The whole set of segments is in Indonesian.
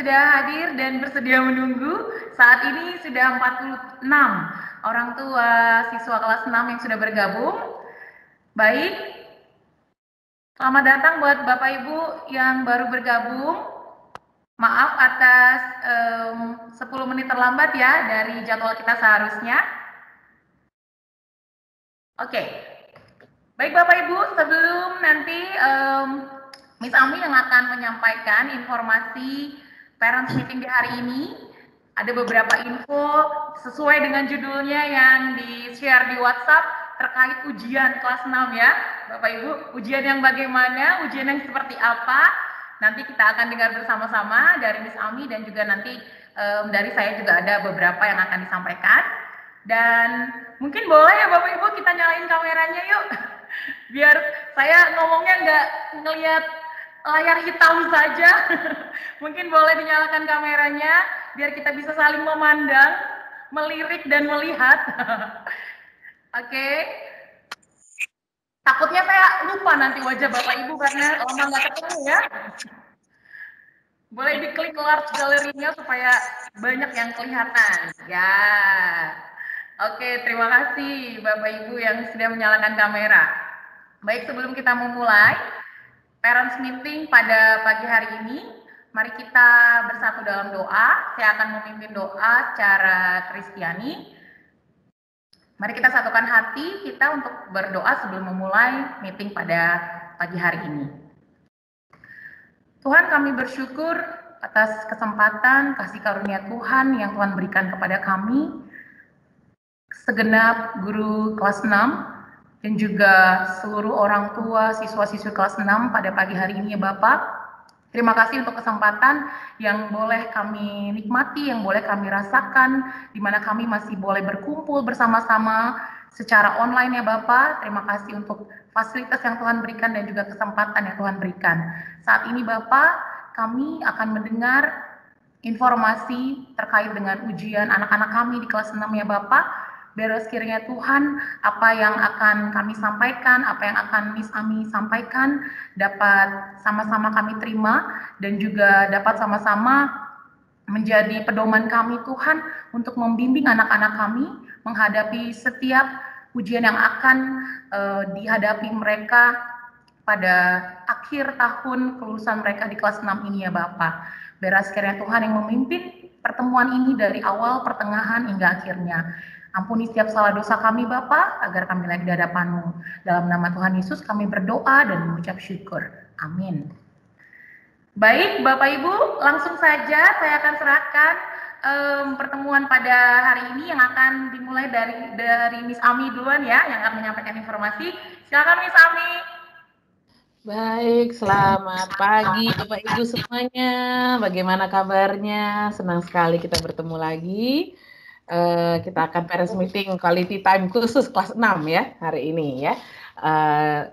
sudah hadir dan bersedia menunggu. Saat ini sudah 46 orang tua siswa kelas 6 yang sudah bergabung. Baik, selamat datang buat Bapak Ibu yang baru bergabung. Maaf atas 10 menit terlambat ya dari jadwal kita seharusnya. Oke, baik Bapak Ibu, sebelum nanti Miss Ami yang akan menyampaikan informasi parents meeting di hari ini, ada beberapa info sesuai dengan judulnya yang di-share di WhatsApp terkait ujian kelas 6 ya. Bapak Ibu, ujian yang bagaimana, ujian yang seperti apa, nanti kita akan dengar bersama-sama dari Miss Ami dan juga nanti dari saya juga ada beberapa yang akan disampaikan. Dan mungkin boleh ya Bapak Ibu kita nyalain kameranya yuk. Biar saya ngomongnya nggak ngelihat layar hitam saja. Mungkin boleh dinyalakan kameranya biar kita bisa saling memandang, melirik dan melihat. Oke. Takutnya saya lupa nanti wajah Bapak Ibu karena lama nggak ketemu ya. Boleh diklik large gallery-nya supaya banyak yang kelihatan. Ya. Oke, terima kasih Bapak Ibu yang sudah menyalakan kamera. Baik, sebelum kita memulai parents meeting pada pagi hari ini, mari kita bersatu dalam doa. Saya akan memimpin doa secara Kristiani. Mari kita satukan hati kita untuk berdoa sebelum memulai meeting pada pagi hari ini. Tuhan, kami bersyukur atas kesempatan kasih karunia Tuhan yang Tuhan berikan kepada kami, segenap guru kelas 6, dan juga seluruh orang tua siswa-siswi kelas 6 pada pagi hari ini ya Bapak. Terima kasih untuk kesempatan yang boleh kami nikmati, yang boleh kami rasakan, di mana kami masih boleh berkumpul bersama-sama secara online ya Bapak. Terima kasih untuk fasilitas yang Tuhan berikan dan juga kesempatan yang Tuhan berikan. Saat ini Bapak, kami akan mendengar informasi terkait dengan ujian anak-anak kami di kelas 6 ya Bapak. Biar sekiranya Tuhan, apa yang akan kami sampaikan, apa yang akan Miss Ami sampaikan, dapat sama-sama kami terima, dan juga dapat sama-sama menjadi pedoman kami Tuhan, untuk membimbing anak-anak kami, menghadapi setiap ujian yang akan dihadapi mereka pada akhir tahun kelulusan mereka di kelas 6 ini ya Bapak. Biar sekiranya Tuhan yang memimpin pertemuan ini dari awal, pertengahan, hingga akhirnya. Ampuni setiap salah dosa kami Bapa, agar kami layak di hadapan-Mu. Dalam nama Tuhan Yesus kami berdoa dan mengucap syukur. Amin. Baik Bapak Ibu, langsung saja saya akan serahkan pertemuan pada hari ini yang akan dimulai dari Miss Ami duluan ya, yang akan menyampaikan informasi. Silakan Miss Ami. Baik, selamat pagi Bapak Ibu semuanya. Bagaimana kabarnya? Senang sekali kita bertemu lagi. Kita akan parents meeting quality time khusus kelas 6 ya hari ini ya.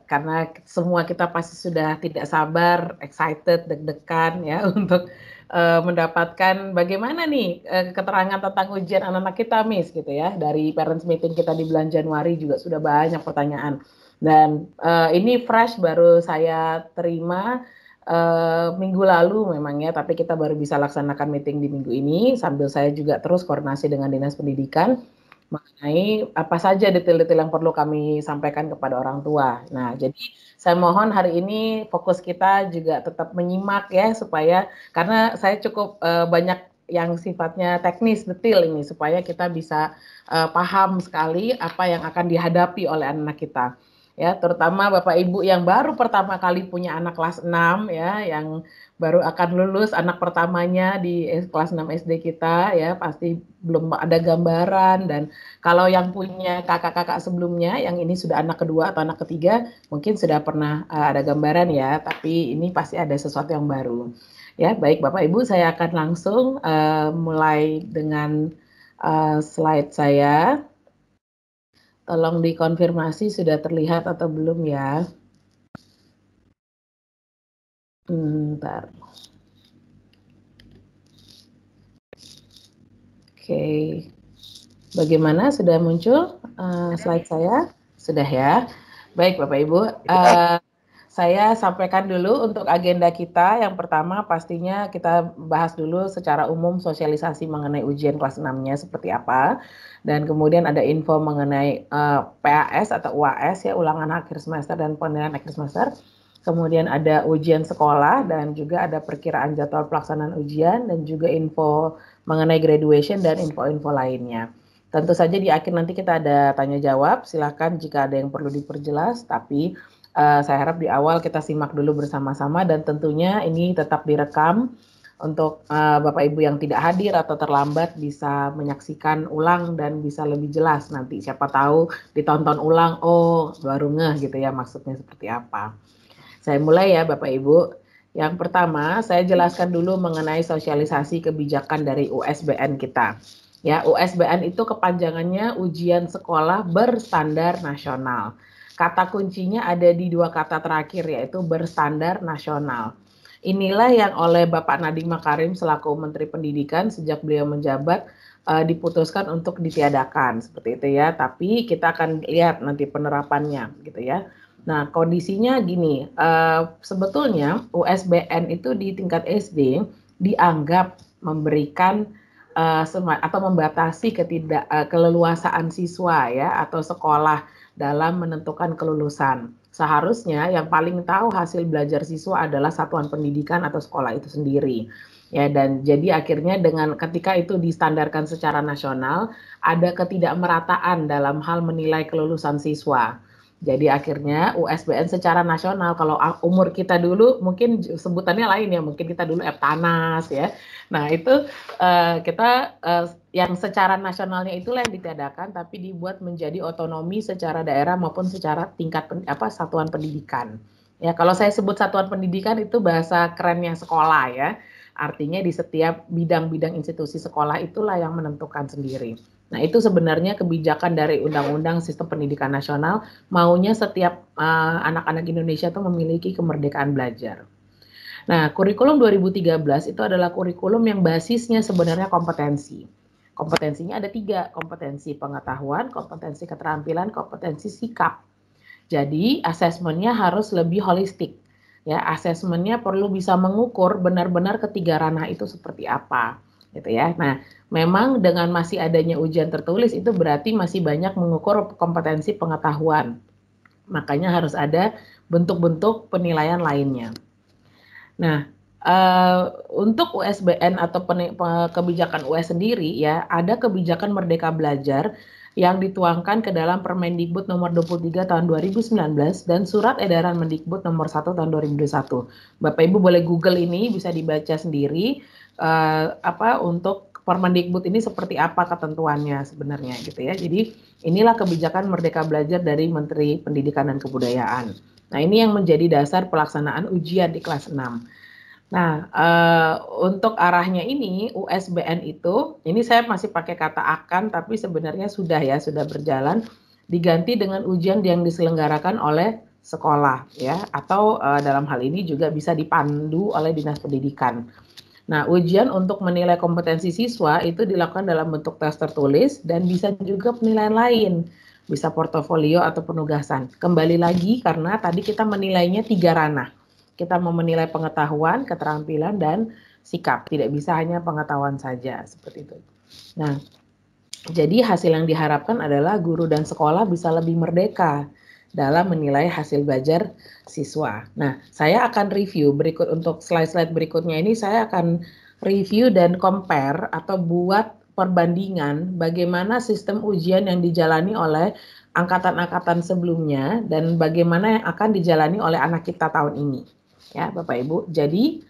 Karena semua kita pasti sudah tidak sabar, excited, deg-degan ya untuk mendapatkan bagaimana nih keterangan tentang ujian anak-anak kita Miss gitu ya. Dari parents meeting kita di bulan Januari juga sudah banyak pertanyaan. Dan ini fresh baru saya terima minggu lalu memang ya, tapi kita baru bisa laksanakan meeting di minggu ini sambil saya juga terus koordinasi dengan Dinas Pendidikan mengenai apa saja detail-detail yang perlu kami sampaikan kepada orang tua. Nah, jadi saya mohon hari ini fokus kita juga tetap menyimak ya, supaya karena saya cukup banyak yang sifatnya teknis detail ini, supaya kita bisa paham sekali apa yang akan dihadapi oleh anak kita. Ya, terutama Bapak Ibu yang baru pertama kali punya anak kelas 6 ya, yang baru akan lulus anak pertamanya di kelas 6 SD kita ya, pasti belum ada gambaran. Dan kalau yang punya kakak-kakak sebelumnya yang ini sudah anak kedua atau anak ketiga, mungkin sudah pernah ada gambaran ya, tapi ini pasti ada sesuatu yang baru. Ya, baik Bapak Ibu, saya akan langsung mulai dengan slide saya. Tolong dikonfirmasi sudah terlihat atau belum ya. Bentar. Oke. Bagaimana? Sudah muncul slide saya? Sudah ya. Baik Bapak Ibu. saya sampaikan dulu untuk agenda kita. Yang pertama pastinya kita bahas dulu secara umum sosialisasi mengenai ujian kelas 6-nya seperti apa. Dan kemudian ada info mengenai PAS atau UAS ya, ulangan akhir semester dan penilaian akhir semester. Kemudian ada ujian sekolah dan juga ada perkiraan jadwal pelaksanaan ujian dan juga info mengenai graduation dan info-info lainnya. Tentu saja di akhir nanti kita ada tanya jawab, silakan jika ada yang perlu diperjelas, tapi saya harap di awal kita simak dulu bersama-sama dan tentunya ini tetap direkam untuk Bapak Ibu yang tidak hadir atau terlambat bisa menyaksikan ulang dan bisa lebih jelas nanti. Siapa tahu ditonton ulang, oh baru ngeh gitu ya maksudnya seperti apa. Saya mulai ya Bapak Ibu. Yang pertama saya jelaskan dulu mengenai sosialisasi kebijakan dari USBN kita. Ya, USBN itu kepanjangannya Ujian Sekolah Berstandar Nasional. Kata kuncinya ada di dua kata terakhir yaitu berstandar nasional. Inilah yang oleh Bapak Nadiem Makarim selaku Menteri Pendidikan sejak beliau menjabat diputuskan untuk ditiadakan seperti itu ya. Tapi kita akan lihat nanti penerapannya gitu ya. Nah, kondisinya gini, sebetulnya USBN itu di tingkat SD dianggap memberikan atau membatasi keleluasaan siswa ya atau sekolah dalam menentukan kelulusan. Seharusnya yang paling tahu hasil belajar siswa adalah satuan pendidikan atau sekolah itu sendiri. Ya, dan jadi akhirnya dengan ketika itu distandarkan secara nasional, ada ketidakmerataan dalam hal menilai kelulusan siswa. Jadi akhirnya USBN secara nasional, kalau umur kita dulu mungkin sebutannya lain ya, mungkin kita dulu Eptanas ya. Nah itu kita yang secara nasionalnya itulah yang ditiadakan, tapi dibuat menjadi otonomi secara daerah maupun secara tingkat satuan pendidikan. Ya kalau saya sebut satuan pendidikan itu bahasa kerennya sekolah ya. Artinya di setiap bidang-bidang institusi sekolah itulah yang menentukan sendiri. Nah itu sebenarnya kebijakan dari Undang-Undang Sistem Pendidikan Nasional, maunya setiap anak-anak Indonesia itu memiliki kemerdekaan belajar. Nah kurikulum 2013 itu adalah kurikulum yang basisnya sebenarnya kompetensi. Kompetensinya ada 3, kompetensi pengetahuan, kompetensi keterampilan, kompetensi sikap. Jadi asesmennya harus lebih holistik. Ya, asesmennya perlu bisa mengukur benar-benar ketiga ranah itu seperti apa, gitu ya. Nah, memang dengan masih adanya ujian tertulis itu berarti masih banyak mengukur kompetensi pengetahuan. Makanya harus ada bentuk-bentuk penilaian lainnya. Nah, untuk USBN atau kebijakan US sendiri ya, ada kebijakan Merdeka Belajar yang dituangkan ke dalam Permendikbud nomor 23 tahun 2019 dan Surat Edaran Mendikbud nomor 1 tahun 2021. Bapak Ibu boleh Google ini, bisa dibaca sendiri untuk Permendikbud ini seperti apa ketentuannya sebenarnya gitu ya. Jadi inilah kebijakan Merdeka Belajar dari Menteri Pendidikan dan Kebudayaan. Nah, ini yang menjadi dasar pelaksanaan ujian di kelas 6. Nah, untuk arahnya ini USBN itu, ini saya masih pakai kata akan, tapi sebenarnya sudah berjalan, diganti dengan ujian yang diselenggarakan oleh sekolah ya, atau dalam hal ini juga bisa dipandu oleh Dinas Pendidikan. Nah, ujian untuk menilai kompetensi siswa itu dilakukan dalam bentuk tes tertulis dan bisa juga penilaian lain, bisa portofolio atau penugasan. Kembali lagi karena tadi kita menilainya 3 ranah. Kita mau menilai pengetahuan, keterampilan, dan sikap. Tidak bisa hanya pengetahuan saja, seperti itu. Nah, jadi hasil yang diharapkan adalah guru dan sekolah bisa lebih merdeka dalam menilai hasil belajar siswa. Nah, saya akan review berikut untuk slide-slide berikutnya ini saya akan review dan compare atau buat perbandingan bagaimana sistem ujian yang dijalani oleh angkatan-angkatan sebelumnya dan bagaimana yang akan dijalani oleh anak kita tahun ini. Ya, Bapak Ibu. Jadi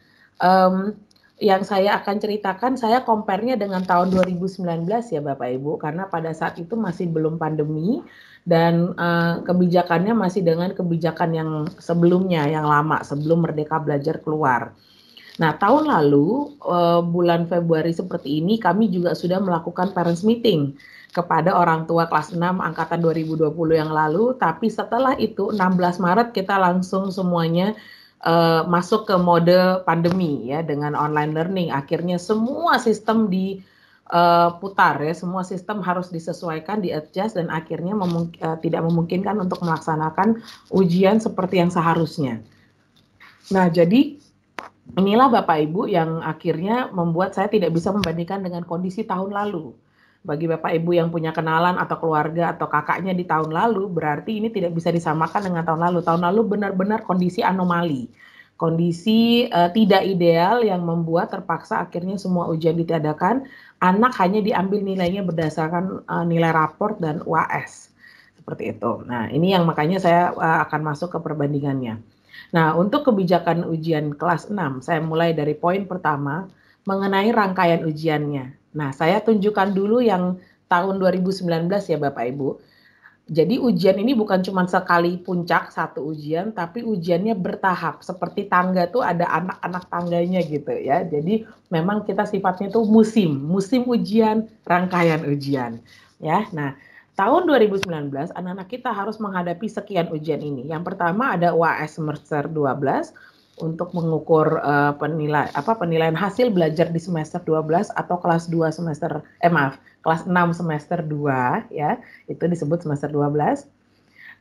yang saya akan ceritakan saya compare-nya dengan tahun 2019 ya Bapak Ibu karena pada saat itu masih belum pandemi dan kebijakannya masih dengan kebijakan yang sebelumnya yang lama sebelum Merdeka Belajar keluar. Nah, tahun lalu bulan Februari seperti ini kami juga sudah melakukan parents meeting kepada orang tua kelas 6 angkatan 2020 yang lalu, tapi setelah itu 16 Maret kita langsung semuanya masuk ke mode pandemi ya dengan online learning. Akhirnya semua sistem diputar ya, semua sistem harus disesuaikan, di-adjust dan akhirnya tidak memungkinkan untuk melaksanakan ujian seperti yang seharusnya. Nah, jadi inilah Bapak Ibu yang akhirnya membuat saya tidak bisa membandingkan dengan kondisi tahun lalu. Bagi Bapak Ibu yang punya kenalan atau keluarga atau kakaknya di tahun lalu, berarti ini tidak bisa disamakan dengan tahun lalu. Tahun lalu benar-benar kondisi anomali. Kondisi tidak ideal yang membuat terpaksa akhirnya semua ujian ditiadakan. Anak hanya diambil nilainya berdasarkan nilai raport dan UAS. Seperti itu. Nah, ini yang makanya saya akan masuk ke perbandingannya. Nah, untuk kebijakan ujian kelas 6, saya mulai dari poin pertama mengenai rangkaian ujiannya. Nah, saya tunjukkan dulu yang tahun 2019 ya Bapak Ibu. Jadi ujian ini bukan cuma sekali puncak satu ujian, tapi ujiannya bertahap. Seperti tangga tuh ada anak-anak tangganya gitu ya. Jadi memang kita sifatnya tuh musim ujian, rangkaian ujian. Ya, nah tahun 2019 anak-anak kita harus menghadapi sekian ujian ini. Yang pertama ada UAS semester 12 untuk mengukur penilaian hasil belajar di semester 12 atau kelas 2 semester kelas 6 semester 2 ya, itu disebut semester 12.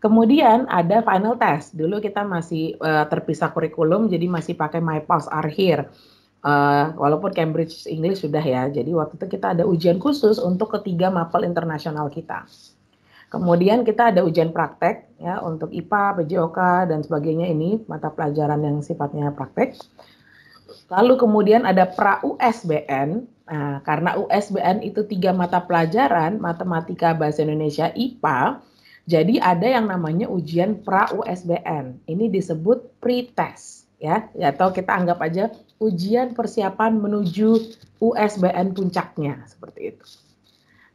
Kemudian ada final test. Dulu kita masih terpisah kurikulum, jadi masih pakai MyPulse Akhir. Walaupun Cambridge English sudah ya. Jadi waktu itu kita ada ujian khusus untuk ketiga mapel internasional kita. Kemudian kita ada ujian praktek ya untuk IPA, PJOK dan sebagainya, ini mata pelajaran yang sifatnya praktek. Lalu kemudian ada pra USBN. Nah, karena USBN itu 3 mata pelajaran, matematika, bahasa Indonesia, IPA. Jadi ada yang namanya ujian pra USBN. Ini disebut pre-test ya, atau kita anggap aja ujian persiapan menuju USBN puncaknya, seperti itu.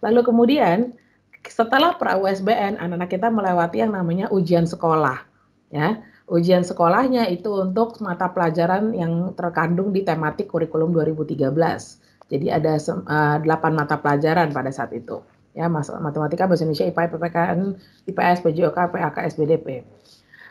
Lalu kemudian setelah pra USBN, anak-anak kita melewati yang namanya ujian sekolah ya. Ujian sekolahnya itu untuk mata pelajaran yang terkandung di tematik kurikulum 2013. Jadi ada 8 mata pelajaran pada saat itu. Ya, matematika, bahasa Indonesia, IPA, PPKN, IPS, PJOK, PAK, SBDP.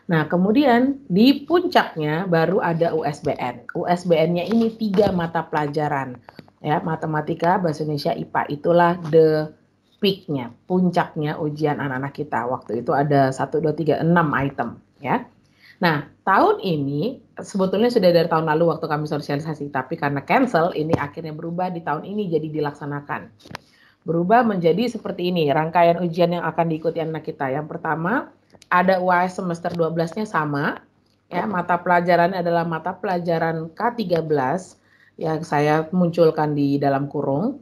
Nah, kemudian di puncaknya baru ada USBN. USBN-nya ini 3 mata pelajaran. Ya, matematika, bahasa Indonesia, IPA, itulah the peak-nya, puncaknya ujian anak-anak kita. Waktu itu ada 1, 2, 3, 6 item ya. Nah, tahun ini sebetulnya sudah dari tahun lalu waktu kami sosialisasi, tapi karena cancel, ini akhirnya berubah di tahun ini jadi dilaksanakan. Berubah menjadi seperti ini, rangkaian ujian yang akan diikuti anak kita. Yang pertama, ada UAS semester 12-nya sama, ya, mata pelajarannya adalah mata pelajaran K13 yang saya munculkan di dalam kurung,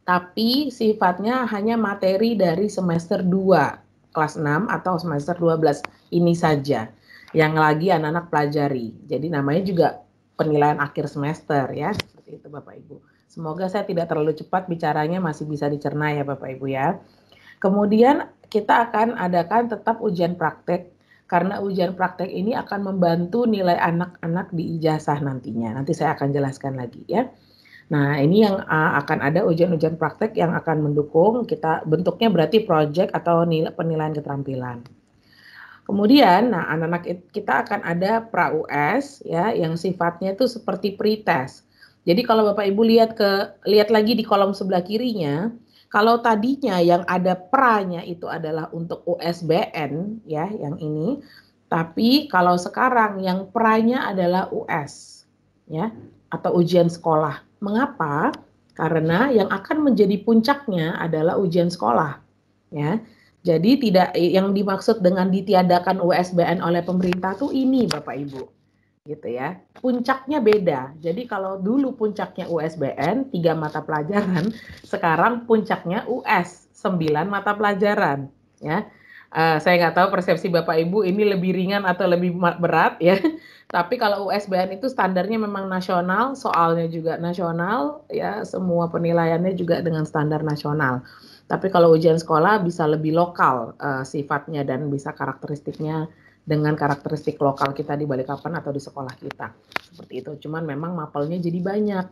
tapi sifatnya hanya materi dari semester 2, kelas 6 atau semester 12, ini saja yang lagi anak-anak pelajari. Jadi namanya juga penilaian akhir semester ya, seperti itu Bapak Ibu. Semoga saya tidak terlalu cepat bicaranya, masih bisa dicerna ya Bapak Ibu ya. Kemudian kita akan adakan tetap ujian praktek, karena ujian praktek ini akan membantu nilai anak-anak di ijazah nantinya. Nanti saya akan jelaskan lagi ya. Nah, ini yang akan ada ujian-ujian praktek yang akan mendukung kita, bentuknya berarti project atau penilaian keterampilan. Kemudian, nah anak-anak kita akan ada pra-US ya, yang sifatnya itu seperti pre-test. Jadi kalau Bapak Ibu lihat lagi di kolom sebelah kirinya, kalau tadinya yang ada pra-nya itu adalah untuk USBN ya, yang ini, tapi kalau sekarang yang pra-nya adalah US ya, atau ujian sekolah. Mengapa? Karena yang akan menjadi puncaknya adalah ujian sekolah ya. Jadi tidak, yang dimaksud dengan ditiadakan USBN oleh pemerintah tuh ini Bapak Ibu, gitu ya. Puncaknya beda. Jadi kalau dulu puncaknya USBN 3 mata pelajaran, sekarang puncaknya US 9 mata pelajaran, ya. Saya nggak tahu persepsi Bapak Ibu ini lebih ringan atau lebih berat ya. Tapi kalau USBN itu standarnya memang nasional, soalnya juga nasional, ya semua penilaiannya juga dengan standar nasional. Tapi kalau ujian sekolah bisa lebih lokal sifatnya dan bisa karakteristiknya dengan karakteristik lokal kita di Balikpapan atau di sekolah kita. Seperti itu. Cuman memang mapelnya jadi banyak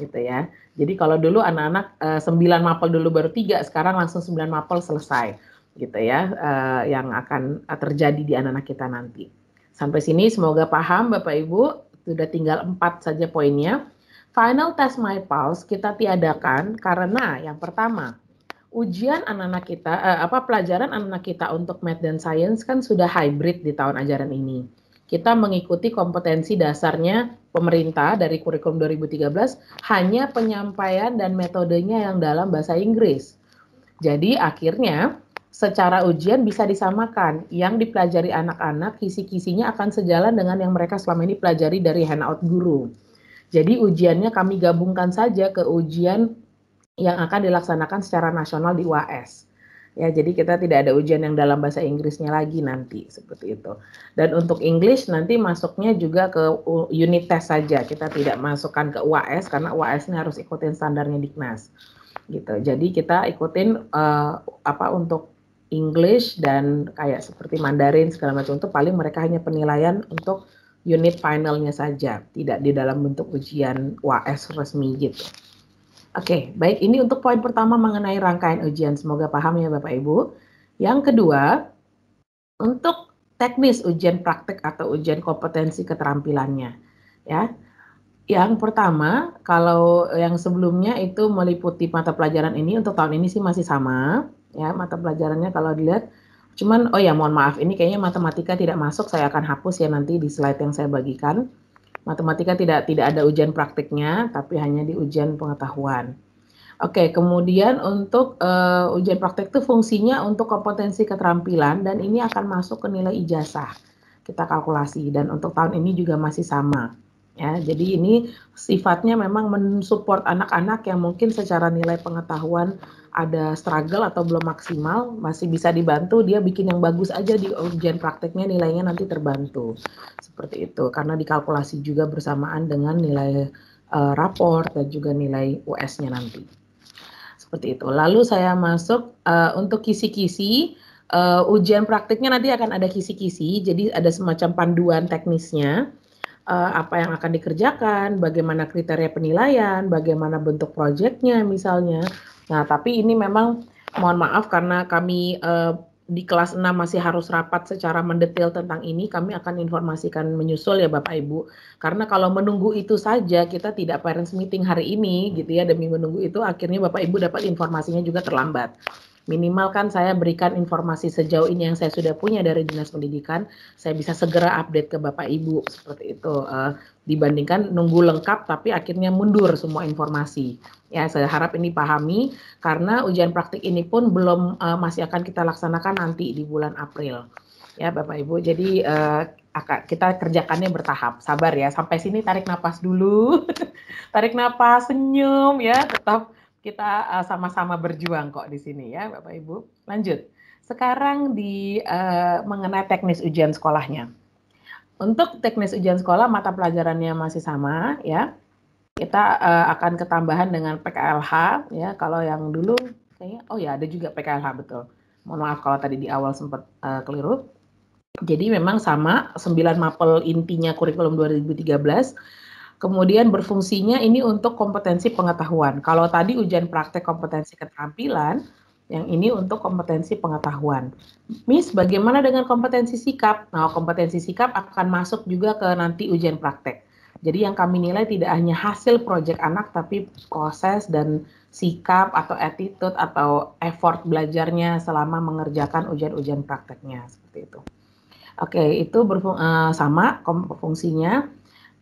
gitu ya. Jadi kalau dulu anak-anak 9 mapel dulu baru 3, sekarang langsung 9 mapel selesai gitu ya, yang akan terjadi di anak-anak kita nanti. Sampai sini semoga paham Bapak Ibu. Sudah tinggal 4 saja poinnya. Final test MyPulse kita tiadakan karena yang pertama, ujian anak-anak kita, pelajaran anak-anak kita untuk math dan science kan sudah hybrid di tahun ajaran ini. kita mengikuti kompetensi dasarnya pemerintah dari kurikulum 2013, hanya penyampaian dan metodenya yang dalam bahasa Inggris. Jadi akhirnya secara ujian bisa disamakan. Yang dipelajari anak-anak, kisi-kisinya akan sejalan dengan yang mereka selama ini pelajari dari handout guru. Jadi ujiannya kami gabungkan saja ke ujian yang akan dilaksanakan secara nasional di UAS. Ya, jadi kita tidak ada ujian yang dalam bahasa Inggrisnya lagi nanti, seperti itu. Dan untuk English nanti masuknya juga ke unit test saja. Kita tidak masukkan ke UAS karena UAS ini harus ikutin standarnya Diknas. Gitu. Jadi kita ikutin untuk English dan kayak seperti Mandarin segala macam itu paling mereka hanya penilaian untuk unit finalnya saja, tidak di dalam bentuk ujian UAS resmi gitu. Oke, baik, ini untuk poin pertama mengenai rangkaian ujian. Semoga paham ya Bapak Ibu. Yang kedua, untuk teknis ujian praktek atau ujian kompetensi keterampilannya. Ya. Yang pertama, kalau yang sebelumnya itu meliputi mata pelajaran ini, untuk tahun ini sih masih sama. Ya, mata pelajarannya kalau dilihat, cuman, oh ya mohon maaf, ini kayaknya matematika tidak masuk, saya akan hapus ya nanti di slide yang saya bagikan. Matematika tidak ada ujian praktiknya, tapi hanya di ujian pengetahuan. Oke, kemudian untuk ujian praktek itu fungsinya untuk kompetensi keterampilan dan ini akan masuk ke nilai ijazah. Kita kalkulasi dan untuk tahun ini juga masih sama. Ya, jadi ini sifatnya memang mensupport anak-anak yang mungkin secara nilai pengetahuan ada struggle atau belum maksimal, masih bisa dibantu, dia bikin yang bagus aja di ujian prakteknya nilainya nanti terbantu. Seperti itu, karena dikalkulasi juga bersamaan dengan nilai rapor dan juga nilai US-nya nanti. Seperti itu. Lalu saya masuk untuk kisi-kisi, ujian praktiknya nanti akan ada kisi-kisi, jadi ada semacam panduan teknisnya, apa yang akan dikerjakan, bagaimana kriteria penilaian, bagaimana bentuk proyeknya misalnya. Nah, tapi ini memang mohon maaf karena kami di kelas 6 masih harus rapat secara mendetail tentang ini, kami akan informasikan menyusul ya Bapak Ibu. Karena kalau menunggu itu saja, kita tidak parents meeting hari ini gitu ya, demi menunggu itu akhirnya Bapak Ibu dapat informasinya juga terlambat. Minimal kan saya berikan informasi sejauh ini yang saya sudah punya dari Dinas Pendidikan, saya bisa segera update ke Bapak Ibu seperti itu. Dibandingkan nunggu lengkap tapi akhirnya mundur semua informasi. Ya, saya harap ini pahami karena ujian praktik ini pun belum masih akan kita laksanakan nanti di bulan April. Ya, Bapak Ibu. Jadi kita kerjakannya bertahap. Sabar ya. Sampai sini tarik napas dulu. Tarik napas, senyum ya, tetap kita sama-sama berjuang kok di sini ya Bapak Ibu. Lanjut. Sekarang mengenai teknis ujian sekolahnya. Untuk teknis ujian sekolah mata pelajarannya masih sama ya. Kita akan ketambahan dengan PKLH ya. Kalau yang dulu kayaknya oh ya ada juga PKLH betul. Mohon maaf kalau tadi di awal sempat keliru. Jadi memang sama 9 mapel intinya kurikulum 2013. Kemudian berfungsinya ini untuk kompetensi pengetahuan. Kalau tadi ujian praktek kompetensi keterampilan, yang ini untuk kompetensi pengetahuan. Miss, bagaimana dengan kompetensi sikap? Nah, kompetensi sikap akan masuk juga ke nanti ujian praktek. Jadi yang kami nilai tidak hanya hasil proyek anak, tapi proses dan sikap atau attitude atau effort belajarnya selama mengerjakan ujian-ujian prakteknya. Seperti itu. Oke, itu sama fungsinya.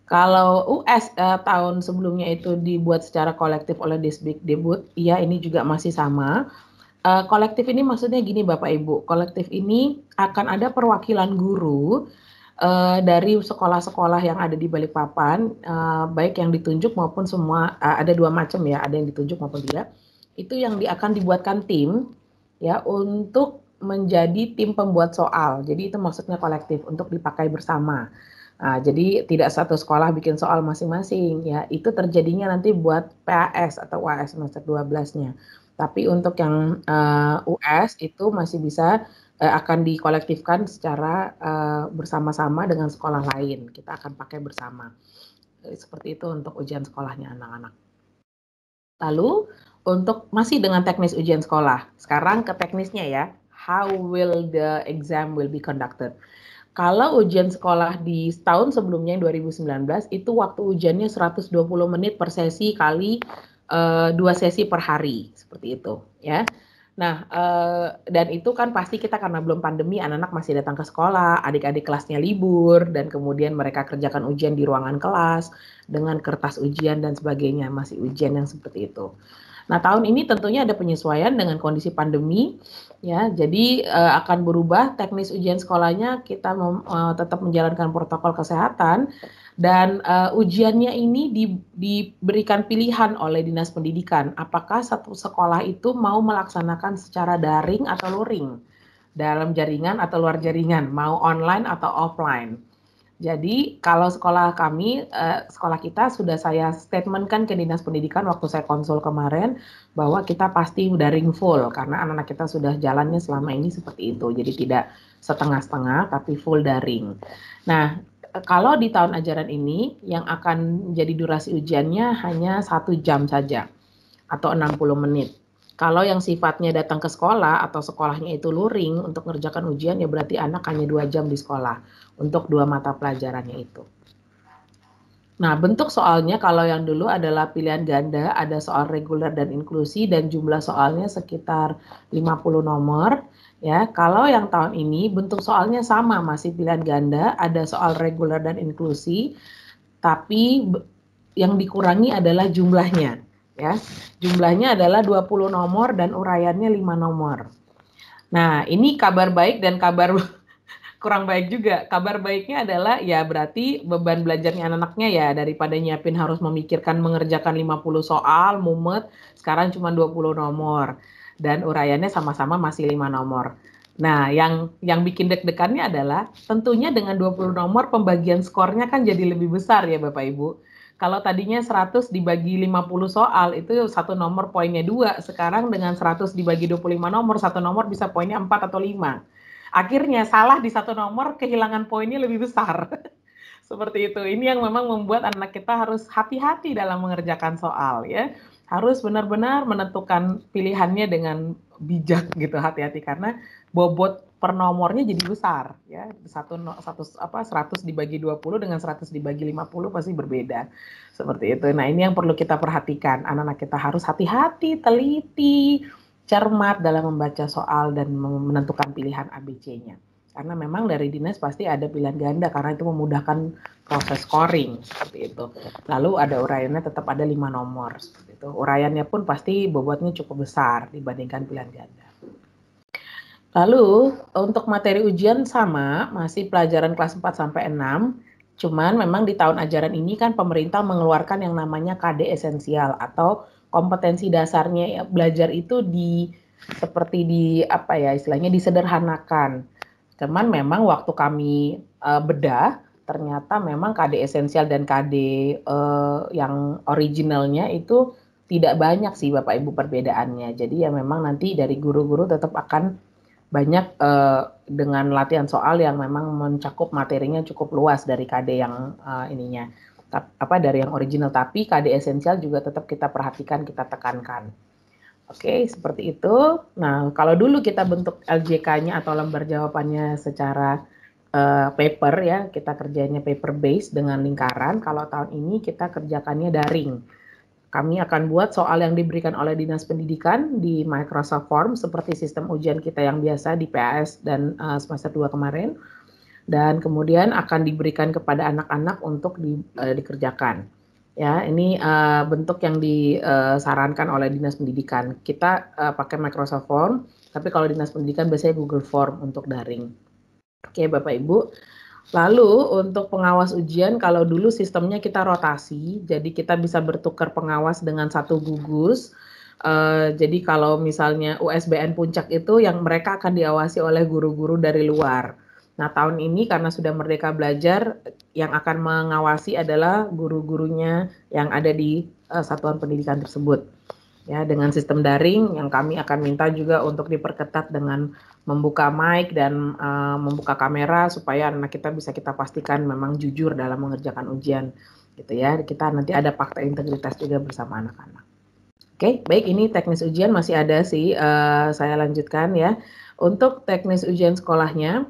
Kalau US tahun sebelumnya itu dibuat secara kolektif oleh Disdikbud, iya ini juga masih sama. Kolektif ini maksudnya gini Bapak Ibu, kolektif ini akan ada perwakilan guru dari sekolah-sekolah yang ada di Balikpapan, baik yang ditunjuk maupun semua, ada 2 macam ya, ada yang ditunjuk maupun tidak. Itu yang akan dibuatkan tim ya untuk menjadi tim pembuat soal. Jadi itu maksudnya kolektif untuk dipakai bersama. Nah, jadi tidak satu sekolah bikin soal masing-masing ya, itu terjadinya nanti buat PAS atau UAS semester 12-nya. Tapi untuk yang US itu masih bisa akan dikolektifkan secara bersama-sama dengan sekolah lain. Kita akan pakai bersama. Seperti itu untuk ujian sekolahnya anak-anak. Lalu untuk masih dengan teknis ujian sekolah. Sekarang ke teknisnya ya. How will the exam will be conducted? Kalau ujian sekolah di tahun sebelumnya 2019 itu waktu ujiannya 120 menit per sesi kali 2 sesi per hari seperti itu ya. Nah, dan itu kan pasti kita karena belum pandemi, anak-anak masih datang ke sekolah, adik-adik kelasnya libur, dan kemudian mereka kerjakan ujian di ruangan kelas dengan kertas ujian dan sebagainya, masih ujian yang seperti itu. Nah, tahun ini tentunya ada penyesuaian dengan kondisi pandemi, ya. Jadi akan berubah teknis ujian sekolahnya. Kita tetap menjalankan protokol kesehatan dan ujiannya ini diberikan pilihan oleh Dinas Pendidikan. Apakah satu sekolah itu mau melaksanakan secara daring atau luring, dalam jaringan atau luar jaringan, mau online atau offline. Jadi kalau sekolah kami, sekolah kita sudah saya statementkan ke Dinas Pendidikan waktu saya konsul kemarin, bahwa kita pasti daring full, karena anak-anak kita sudah jalannya selama ini seperti itu. Jadi tidak setengah-setengah, tapi full daring. Nah, kalau di tahun ajaran ini, yang akan jadi durasi ujiannya hanya 1 jam saja, atau 60 menit. Kalau yang sifatnya datang ke sekolah atau sekolahnya itu luring untuk mengerjakan ujian, ya berarti anak hanya 2 jam di sekolah untuk 2 mata pelajarannya itu. Nah, bentuk soalnya kalau yang dulu adalah pilihan ganda, ada soal reguler dan inklusi, dan jumlah soalnya sekitar 50 nomor. Ya, kalau yang tahun ini bentuk soalnya sama, masih pilihan ganda, ada soal reguler dan inklusi, tapi yang dikurangi adalah jumlahnya. Ya, jumlahnya adalah 20 nomor dan uraiannya 5 nomor. Nah, ini kabar baik dan kabar kurang baik juga. Kabar baiknya adalah ya berarti beban belajarnya anak-anaknya ya daripada nyiapin harus memikirkan mengerjakan 50 soal, mumet, sekarang cuma 20 nomor. Dan uraiannya sama-sama masih 5 nomor. Nah, yang bikin deg-degannya adalah tentunya dengan 20 nomor pembagian skornya kan jadi lebih besar ya Bapak Ibu. Kalau tadinya 100 dibagi 50 soal itu satu nomor poinnya 2, sekarang dengan 100 dibagi 25 nomor, satu nomor bisa poinnya 4 atau 5. Akhirnya salah di satu nomor, kehilangan poinnya lebih besar. Seperti itu. Ini yang memang membuat anak kita harus hati-hati dalam mengerjakan soal ya. Harus benar-benar menentukan pilihannya dengan bijak gitu, hati-hati karena bobot per nomornya jadi besar ya. 100 dibagi 20 dengan 100 dibagi 50 pasti berbeda. Seperti itu. Nah, ini yang perlu kita perhatikan. Anak-anak kita harus hati-hati, teliti, cermat dalam membaca soal dan menentukan pilihan ABC-nya. Karena memang dari dinas pasti ada pilihan ganda karena itu memudahkan proses scoring seperti itu. Lalu ada uraiannya tetap ada 5 nomor seperti itu. Uraiannya pun pasti bobotnya cukup besar dibandingkan pilihan ganda. Lalu untuk materi ujian sama, masih pelajaran kelas 4 sampai 6. Cuman memang di tahun ajaran ini kan pemerintah mengeluarkan yang namanya KD esensial atau kompetensi dasarnya belajar itu seperti apa ya istilahnya disederhanakan. Cuman memang waktu kami bedah ternyata memang KD esensial dan KD yang originalnya itu tidak banyak sih Bapak Ibu perbedaannya. Jadi ya memang nanti dari guru-guru tetap akan banyak dengan latihan soal yang memang mencakup materinya cukup luas dari KD yang dari yang original, tapi KD esensial juga tetap kita perhatikan, kita tekankan. Oke, seperti itu. Nah, kalau dulu kita bentuk LJK-nya atau lembar jawabannya secara paper ya, kita kerjanya paper base dengan lingkaran. Kalau tahun ini kita kerjakannya daring. Kami akan buat soal yang diberikan oleh Dinas Pendidikan di Microsoft Form seperti sistem ujian kita yang biasa di PAS dan semester 2 kemarin. Dan kemudian akan diberikan kepada anak-anak untuk dikerjakan. Ya, ini bentuk yang disarankan oleh Dinas Pendidikan. Kita pakai Microsoft Form, tapi kalau Dinas Pendidikan biasanya Google Form untuk daring. Oke, Bapak Ibu. Lalu untuk pengawas ujian, kalau dulu sistemnya kita rotasi, jadi kita bisa bertukar pengawas dengan satu gugus. Jadi kalau misalnya USBN Puncak itu yang mereka akan diawasi oleh guru-guru dari luar. Nah, tahun ini karena sudah Merdeka Belajar, yang akan mengawasi adalah guru-gurunya yang ada di satuan pendidikan tersebut. Ya, dengan sistem daring yang kami akan minta juga untuk diperketat dengan membuka mic dan membuka kamera supaya anak kita bisa kita pastikan memang jujur dalam mengerjakan ujian gitu ya. Kita nanti ada fakta integritas juga bersama anak-anak. Oke, baik, ini teknis ujian masih ada sih, saya lanjutkan ya. Untuk teknis ujian sekolahnya,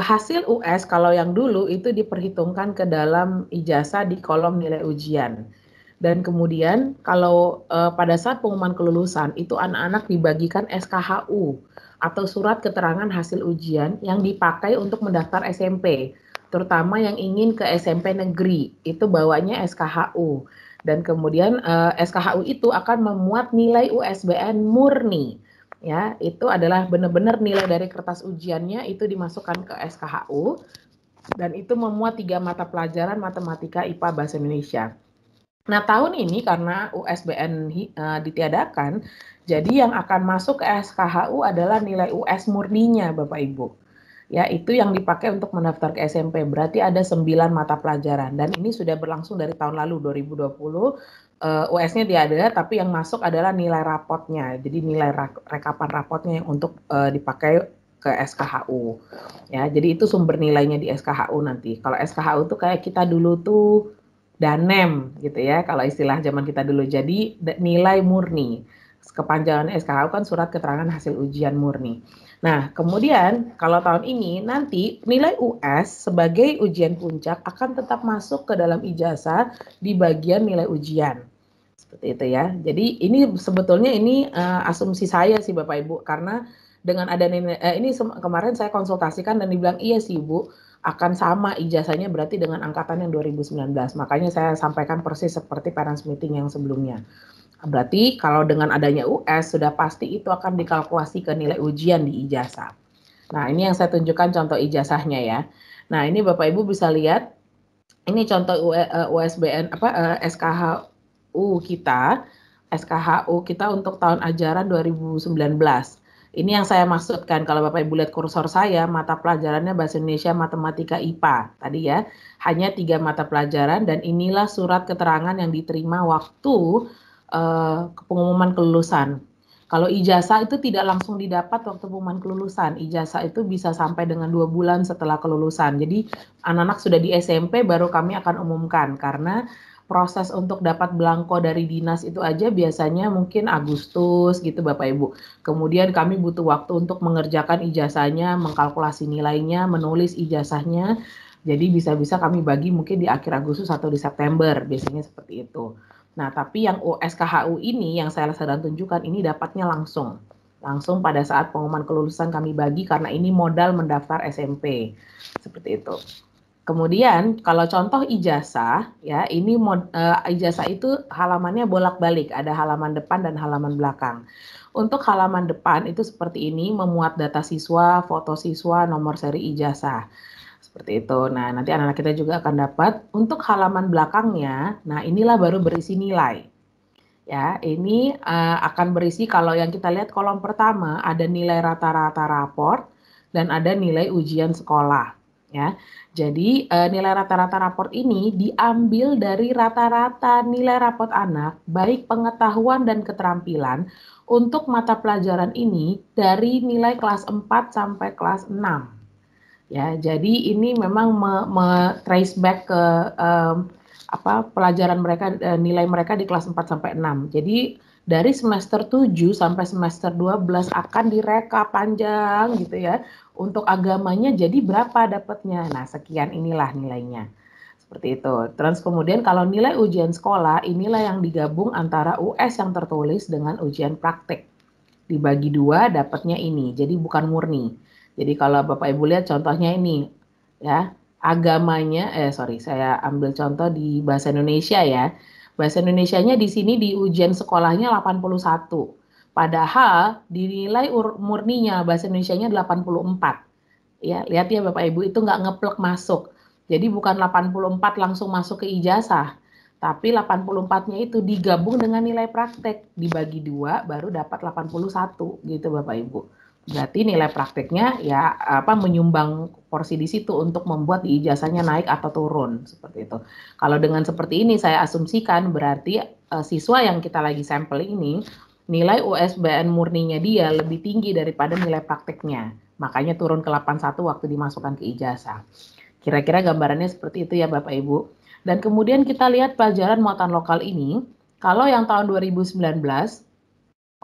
hasil US kalau yang dulu itu diperhitungkan ke dalam ijazah di kolom nilai ujian. Dan kemudian kalau pada saat pengumuman kelulusan itu anak-anak dibagikan SKHU atau surat keterangan hasil ujian yang dipakai untuk mendaftar SMP, terutama yang ingin ke SMP negeri itu bawanya SKHU. Dan kemudian SKHU itu akan memuat nilai USBN murni. Ya, itu adalah benar-benar nilai dari kertas ujiannya itu dimasukkan ke SKHU dan itu memuat 3 mata pelajaran matematika, IPA, bahasa Indonesia. Nah, tahun ini karena USBN ditiadakan, jadi yang akan masuk ke SKHU adalah nilai US murninya, Bapak Ibu. Ya, itu yang dipakai untuk mendaftar ke SMP. Berarti ada 9 mata pelajaran dan ini sudah berlangsung dari tahun lalu 2020. US-nya dia ada, tapi yang masuk adalah nilai rapotnya. Jadi nilai rekapan rapotnya yang untuk dipakai ke SKHU. Ya, jadi itu sumber nilainya di SKHU nanti. Kalau SKHU tuh kayak kita dulu tuh Danem gitu ya, kalau istilah zaman kita dulu. Jadi nilai murni. Kepanjangan SKHU kan surat keterangan hasil ujian murni. Nah, kemudian kalau tahun ini nanti nilai US sebagai ujian puncak akan tetap masuk ke dalam ijazah di bagian nilai ujian. Seperti itu ya. Jadi ini sebetulnya ini asumsi saya sih Bapak Ibu, karena dengan ada nilai ini kemarin saya konsultasikan dan dibilang iya sih Bu, akan sama ijazahnya berarti dengan angkatan yang 2019. Makanya saya sampaikan persis seperti parents meeting yang sebelumnya. Berarti kalau dengan adanya US sudah pasti itu akan dikalkulasi ke nilai ujian di ijazah. Nah, ini yang saya tunjukkan contoh ijazahnya ya. Nah, ini Bapak Ibu bisa lihat ini contoh USBN SKHU kita untuk tahun ajaran 2019. Ini yang saya maksudkan, kalau Bapak Ibu lihat kursor saya, mata pelajarannya bahasa Indonesia, matematika, IPA. Tadi ya, hanya 3 mata pelajaran dan inilah surat keterangan yang diterima waktu pengumuman kelulusan. Kalau ijazah itu tidak langsung didapat waktu pengumuman kelulusan. Ijazah itu bisa sampai dengan 2 bulan setelah kelulusan. Jadi anak-anak sudah di SMP baru kami akan umumkan, karena proses untuk dapat belangko dari dinas itu aja biasanya mungkin Agustus gitu Bapak Ibu. Kemudian kami butuh waktu untuk mengerjakan ijazahnya, mengkalkulasi nilainya, menulis ijazahnya. Jadi bisa-bisa kami bagi mungkin di akhir Agustus atau di September, biasanya seperti itu. Nah, tapi yang SKHU ini yang saya sedang tunjukkan ini dapatnya langsung pada saat pengumuman kelulusan kami bagi, karena ini modal mendaftar SMP. Seperti itu. Kemudian kalau contoh ijazah ya, ini ijazah itu halamannya bolak-balik, ada halaman depan dan halaman belakang. Untuk halaman depan itu seperti ini, memuat data siswa, foto siswa, nomor seri ijazah. Seperti itu. Nah, nanti anak-anak kita juga akan dapat. Untuk halaman belakangnya, nah inilah baru berisi nilai. Ya, ini akan berisi, kalau yang kita lihat kolom pertama ada nilai rata-rata raport dan ada nilai ujian sekolah. Ya, jadi nilai rata-rata raport ini diambil dari rata-rata nilai raport anak, baik pengetahuan dan keterampilan untuk mata pelajaran ini dari nilai kelas 4 sampai kelas 6. Ya, jadi ini memang trace back ke pelajaran mereka, nilai mereka di kelas 4 sampai 6. Jadi dari semester 7 sampai semester 12 akan direka panjang gitu ya. Untuk agamanya jadi berapa dapatnya? Nah, sekian inilah nilainya. Seperti itu. Terus kemudian kalau nilai ujian sekolah, inilah yang digabung antara US yang tertulis dengan ujian praktek. Dibagi 2 dapatnya ini. Jadi bukan murni. Jadi kalau Bapak Ibu lihat contohnya ini ya, agamanya saya ambil contoh di bahasa Indonesia ya. Bahasa Indonesianya di sini di ujian sekolahnya 81. Padahal dinilai murninya bahasa Indonesianya 84. Ya, lihat ya Bapak Ibu, itu nggak ngeplek masuk. Jadi bukan 84 langsung masuk ke ijazah. Tapi 84-nya itu digabung dengan nilai praktek, dibagi 2 baru dapat 81 gitu Bapak Ibu. Berarti nilai prakteknya ya menyumbang porsi di situ untuk membuat di ijazahnya naik atau turun seperti itu. Kalau dengan seperti ini saya asumsikan berarti siswa yang kita lagi sampel ini nilai USBN murninya dia lebih tinggi daripada nilai prakteknya. Makanya turun ke 81 waktu dimasukkan ke ijazah. Kira-kira gambarannya seperti itu ya Bapak Ibu. Dan kemudian kita lihat pelajaran muatan lokal ini, kalau yang tahun 2019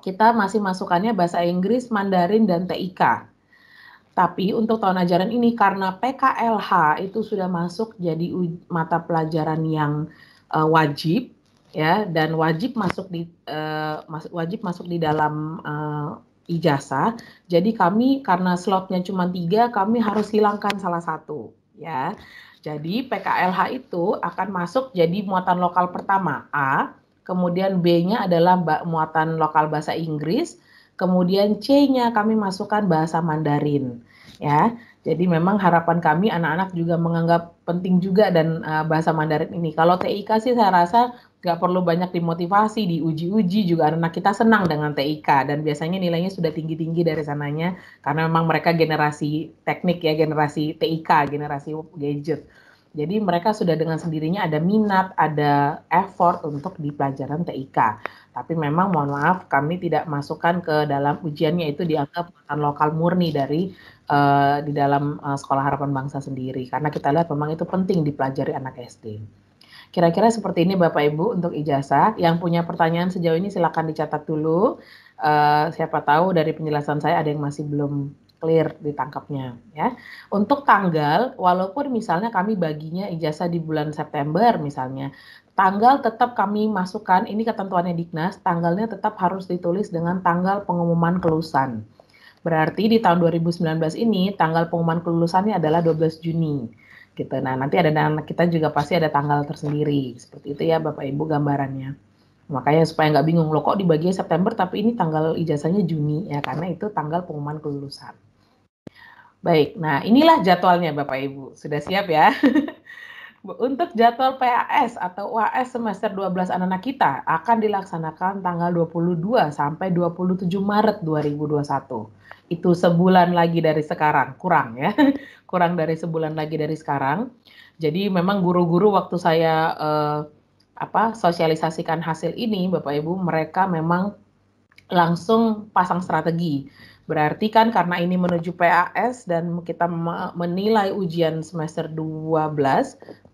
kita masih masukannya bahasa Inggris, Mandarin, dan TIK. Tapi untuk tahun ajaran ini karena PKLH itu sudah masuk jadi mata pelajaran yang wajib, ya, dan wajib masuk di dalam ijazah. Jadi kami karena slotnya cuma 3, kami harus hilangkan salah satu, ya. Jadi PKLH itu akan masuk jadi muatan lokal pertama A, kemudian B-nya adalah muatan lokal bahasa Inggris, kemudian C-nya kami masukkan bahasa Mandarin, ya. Jadi memang harapan kami anak-anak juga menganggap penting juga dan bahasa Mandarin ini. Kalau TIK sih saya rasa nggak perlu banyak dimotivasi, diuji-uji juga anak kita senang dengan TIK dan biasanya nilainya sudah tinggi-tinggi dari sananya karena memang mereka generasi teknik ya, generasi TIK, generasi gadget. Jadi mereka sudah dengan sendirinya ada minat, ada effort untuk di pelajaran TIK. Tapi memang mohon maaf kami tidak masukkan ke dalam ujiannya, itu dianggap muatan lokal murni dari di dalam Sekolah Harapan Bangsa sendiri karena kita lihat memang itu penting dipelajari anak SD. Kira-kira seperti ini Bapak Ibu untuk ijazah. Yang punya pertanyaan sejauh ini silakan dicatat dulu. Siapa tahu dari penjelasan saya ada yang masih belum clear ditangkapnya ya. Untuk tanggal, walaupun misalnya kami baginya ijazah di bulan September misalnya, tanggal tetap kami masukkan, ini ketentuannya Diknas, tanggalnya tetap harus ditulis dengan tanggal pengumuman kelulusan. Berarti di tahun 2019 ini tanggal pengumuman kelulusannya adalah 12 Juni. Gitu. Nah, nanti ada anak kita juga pasti ada tanggal tersendiri. Seperti itu ya Bapak Ibu gambarannya. Makanya supaya nggak bingung, loh kok dibagi September tapi ini tanggal ijazahnya Juni ya, karena itu tanggal pengumuman kelulusan. Baik, nah inilah jadwalnya Bapak Ibu. Sudah siap ya? Untuk jadwal PAS atau UAS semester 12 anak-anak kita akan dilaksanakan tanggal 22 sampai 27 Maret 2021. Itu sebulan lagi dari sekarang, kurang ya. Kurang dari sebulan lagi dari sekarang. Jadi memang guru-guru waktu saya sosialisasikan hasil ini Bapak Ibu, mereka memang langsung pasang strategi. Berarti kan karena ini menuju PAS dan kita menilai ujian semester 12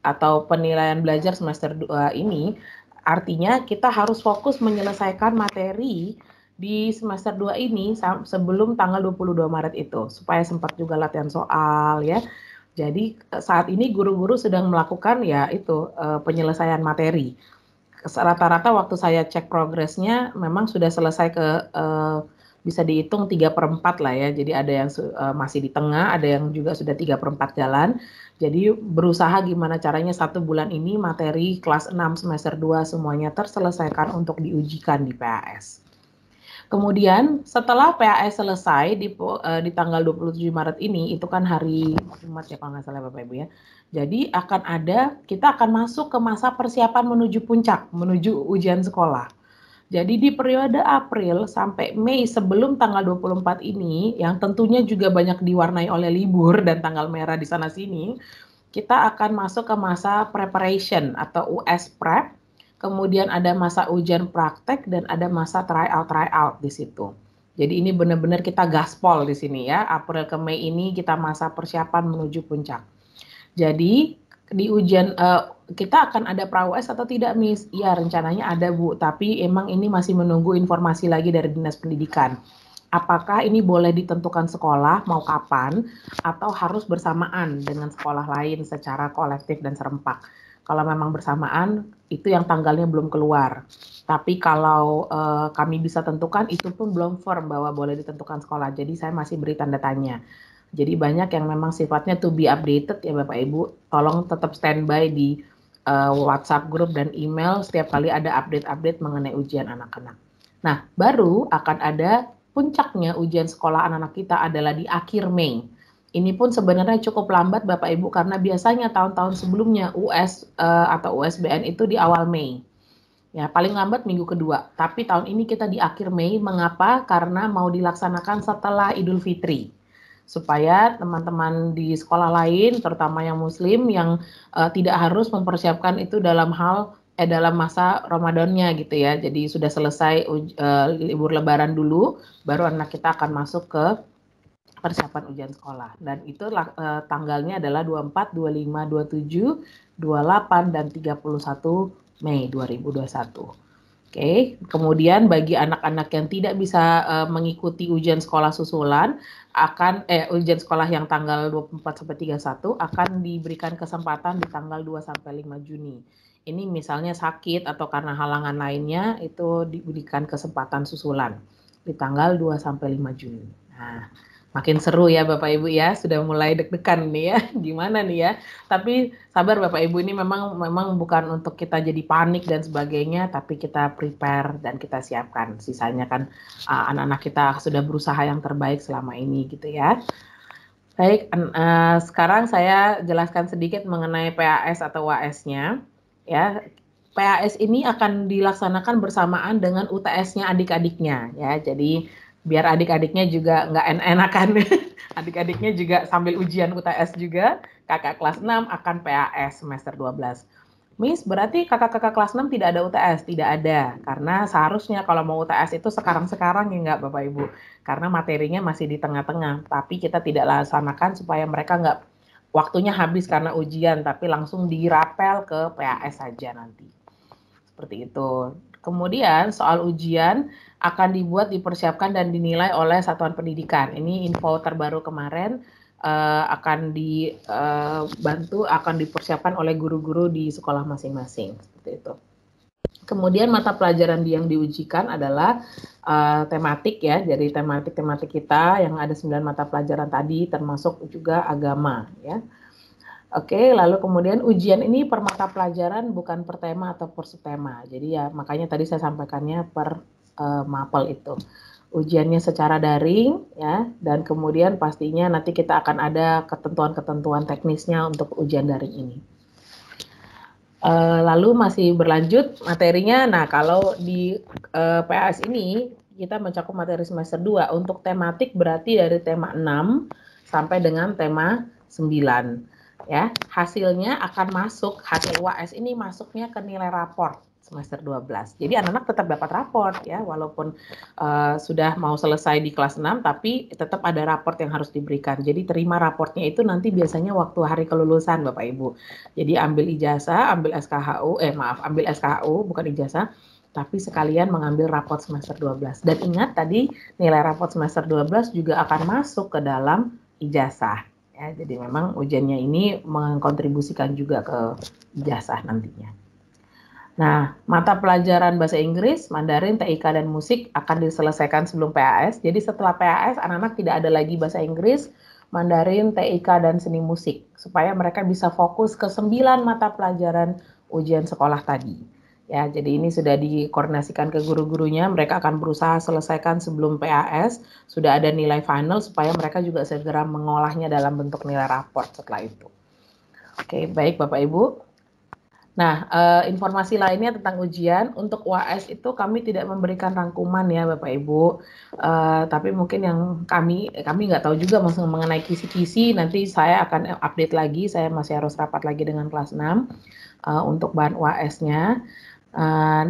atau penilaian belajar semester 2 ini, artinya kita harus fokus menyelesaikan materi di semester 2 ini sebelum tanggal 22 Maret itu, supaya sempat juga latihan soal ya. Jadi saat ini guru-guru sedang melakukan ya itu penyelesaian materi. Rata-rata waktu saya cek progresnya memang sudah selesai ke bisa dihitung 3/4 lah ya. Jadi ada yang masih di tengah, ada yang juga sudah 3/4 jalan. Jadi berusaha gimana caranya 1 bulan ini materi kelas 6 semester 2 semuanya terselesaikan untuk diujikan di PAS. Kemudian setelah PAS selesai di tanggal 27 Maret ini, itu kan hari Jumat ya kalau nggak salah Bapak Ibu ya. Jadi kita akan masuk ke masa persiapan menuju puncak, menuju ujian sekolah. Jadi di periode April sampai Mei sebelum tanggal 24 ini, yang tentunya juga banyak diwarnai oleh libur dan tanggal merah di sana sini, kita akan masuk ke masa preparation atau US Prep, kemudian ada masa ujian praktek dan ada masa tryout di situ. Jadi ini benar-benar kita gaspol di sini ya, April ke Mei ini kita masa persiapan menuju puncak. Jadi di ujian kita akan ada pra-US atau tidak, Miss? Iya, rencananya ada, Bu. Tapi emang ini masih menunggu informasi lagi dari Dinas Pendidikan. Apakah ini boleh ditentukan sekolah mau kapan atau harus bersamaan dengan sekolah lain secara kolektif dan serempak? Kalau memang bersamaan, itu yang tanggalnya belum keluar. Tapi kalau kami bisa tentukan, itu pun belum firm bahwa boleh ditentukan sekolah. Jadi saya masih beri tanda tanya. Jadi banyak yang memang sifatnya to be updated ya Bapak Ibu. Tolong tetap standby di WhatsApp grup dan email setiap kali ada update-update mengenai ujian anak-anak. Nah, baru akan ada puncaknya ujian sekolah anak-anak kita adalah di akhir Mei. Ini pun sebenarnya cukup lambat Bapak Ibu karena biasanya tahun-tahun sebelumnya US atau USBN itu di awal Mei. Ya, paling lambat minggu kedua. Tapi tahun ini kita di akhir Mei. Mengapa? Karena mau dilaksanakan setelah Idul Fitri. Supaya teman-teman di sekolah lain, terutama yang Muslim, yang tidak harus mempersiapkan itu dalam masa Ramadannya gitu ya. Jadi sudah selesai libur Lebaran dulu, baru anak kita akan masuk ke persiapan ujian sekolah. Dan itu tanggalnya adalah 24, 25, 27, 28, dan 31 Mei 2021. Oke, kemudian bagi anak-anak yang tidak bisa mengikuti ujian sekolah susulan ujian sekolah yang tanggal 24 sampai 31 akan diberikan kesempatan di tanggal 2 sampai 5 Juni. ini misalnya sakit atau karena halangan lainnya, itu diberikan kesempatan susulan di tanggal 2 sampai 5 Juni. Nah, makin seru ya Bapak Ibu ya, sudah mulai deg-degan nih ya, gimana nih ya. Tapi sabar Bapak Ibu, ini memang bukan untuk kita jadi panik dan sebagainya, tapi kita prepare dan kita siapkan. Sisanya kan anak-anak kita sudah berusaha yang terbaik selama ini gitu ya. Baik, sekarang saya jelaskan sedikit mengenai PAS atau UAS-nya. Ya, PAS ini akan dilaksanakan bersamaan dengan UTS-nya adik-adiknya. Ya, jadi biar adik-adiknya juga nggak enak-enakan. Adik-adiknya juga sambil ujian UTS juga. Kakak kelas 6 akan PAS semester 12. Miss, berarti kakak-kakak kelas 6 tidak ada UTS? Tidak ada, karena seharusnya kalau mau UTS itu sekarang-sekarang ya nggak Bapak Ibu, karena materinya masih di tengah-tengah, tapi kita tidak laksanakan supaya mereka nggak waktunya habis karena ujian, tapi langsung dirapel ke PAS saja nanti. Seperti itu. Kemudian soal ujian akan dibuat, dipersiapkan, dan dinilai oleh satuan pendidikan. Ini info terbaru kemarin. Akan dibantu, akan dipersiapkan oleh guru-guru di sekolah masing-masing, seperti itu. Kemudian mata pelajaran yang diujikan adalah tematik ya, jadi tematik kita yang ada 9 mata pelajaran tadi, termasuk juga agama ya. Oke, lalu kemudian ujian ini per mata pelajaran, bukan per tema atau per subtema. Jadi ya makanya tadi saya sampaikannya per mapel itu. Ujiannya secara daring ya, dan kemudian pastinya nanti kita akan ada ketentuan-ketentuan teknisnya untuk ujian daring ini. Lalu masih berlanjut materinya. Nah, kalau di PAS ini kita mencakup materi semester 2 untuk tematik, berarti dari tema 6 sampai dengan tema 9 ya. Hasilnya akan masuk, hasil UAS ini masuknya ke nilai raport semester 12. Jadi anak-anak tetap dapat raport ya, walaupun sudah mau selesai di kelas 6, tapi tetap ada raport yang harus diberikan. Jadi terima raportnya itu nanti biasanya waktu hari kelulusan Bapak Ibu. Jadi ambil ijazah, ambil ambil SKHU bukan ijazah, tapi sekalian mengambil raport semester 12. Dan ingat tadi nilai raport semester 12 juga akan masuk ke dalam ijazah. Ya, jadi memang ujiannya ini mengkontribusikan juga ke ijazah nantinya. Nah, mata pelajaran bahasa Inggris, Mandarin, TIK, dan musik akan diselesaikan sebelum PAS. Jadi setelah PAS, anak-anak tidak ada lagi bahasa Inggris, Mandarin, TIK, dan seni musik. Supaya mereka bisa fokus ke 9 mata pelajaran ujian sekolah tadi. Ya, jadi ini sudah dikoordinasikan ke guru-gurunya, mereka akan berusaha selesaikan sebelum PAS, sudah ada nilai final supaya mereka juga segera mengolahnya dalam bentuk nilai raport setelah itu. Oke, baik Bapak Ibu. Nah, informasi lainnya tentang ujian, untuk UAS itu kami tidak memberikan rangkuman ya Bapak Ibu, tapi mungkin yang kami nggak tahu juga mengenai kisi-kisi, nanti saya akan update lagi, saya masih harus rapat lagi dengan kelas 6 untuk bahan UAS-nya.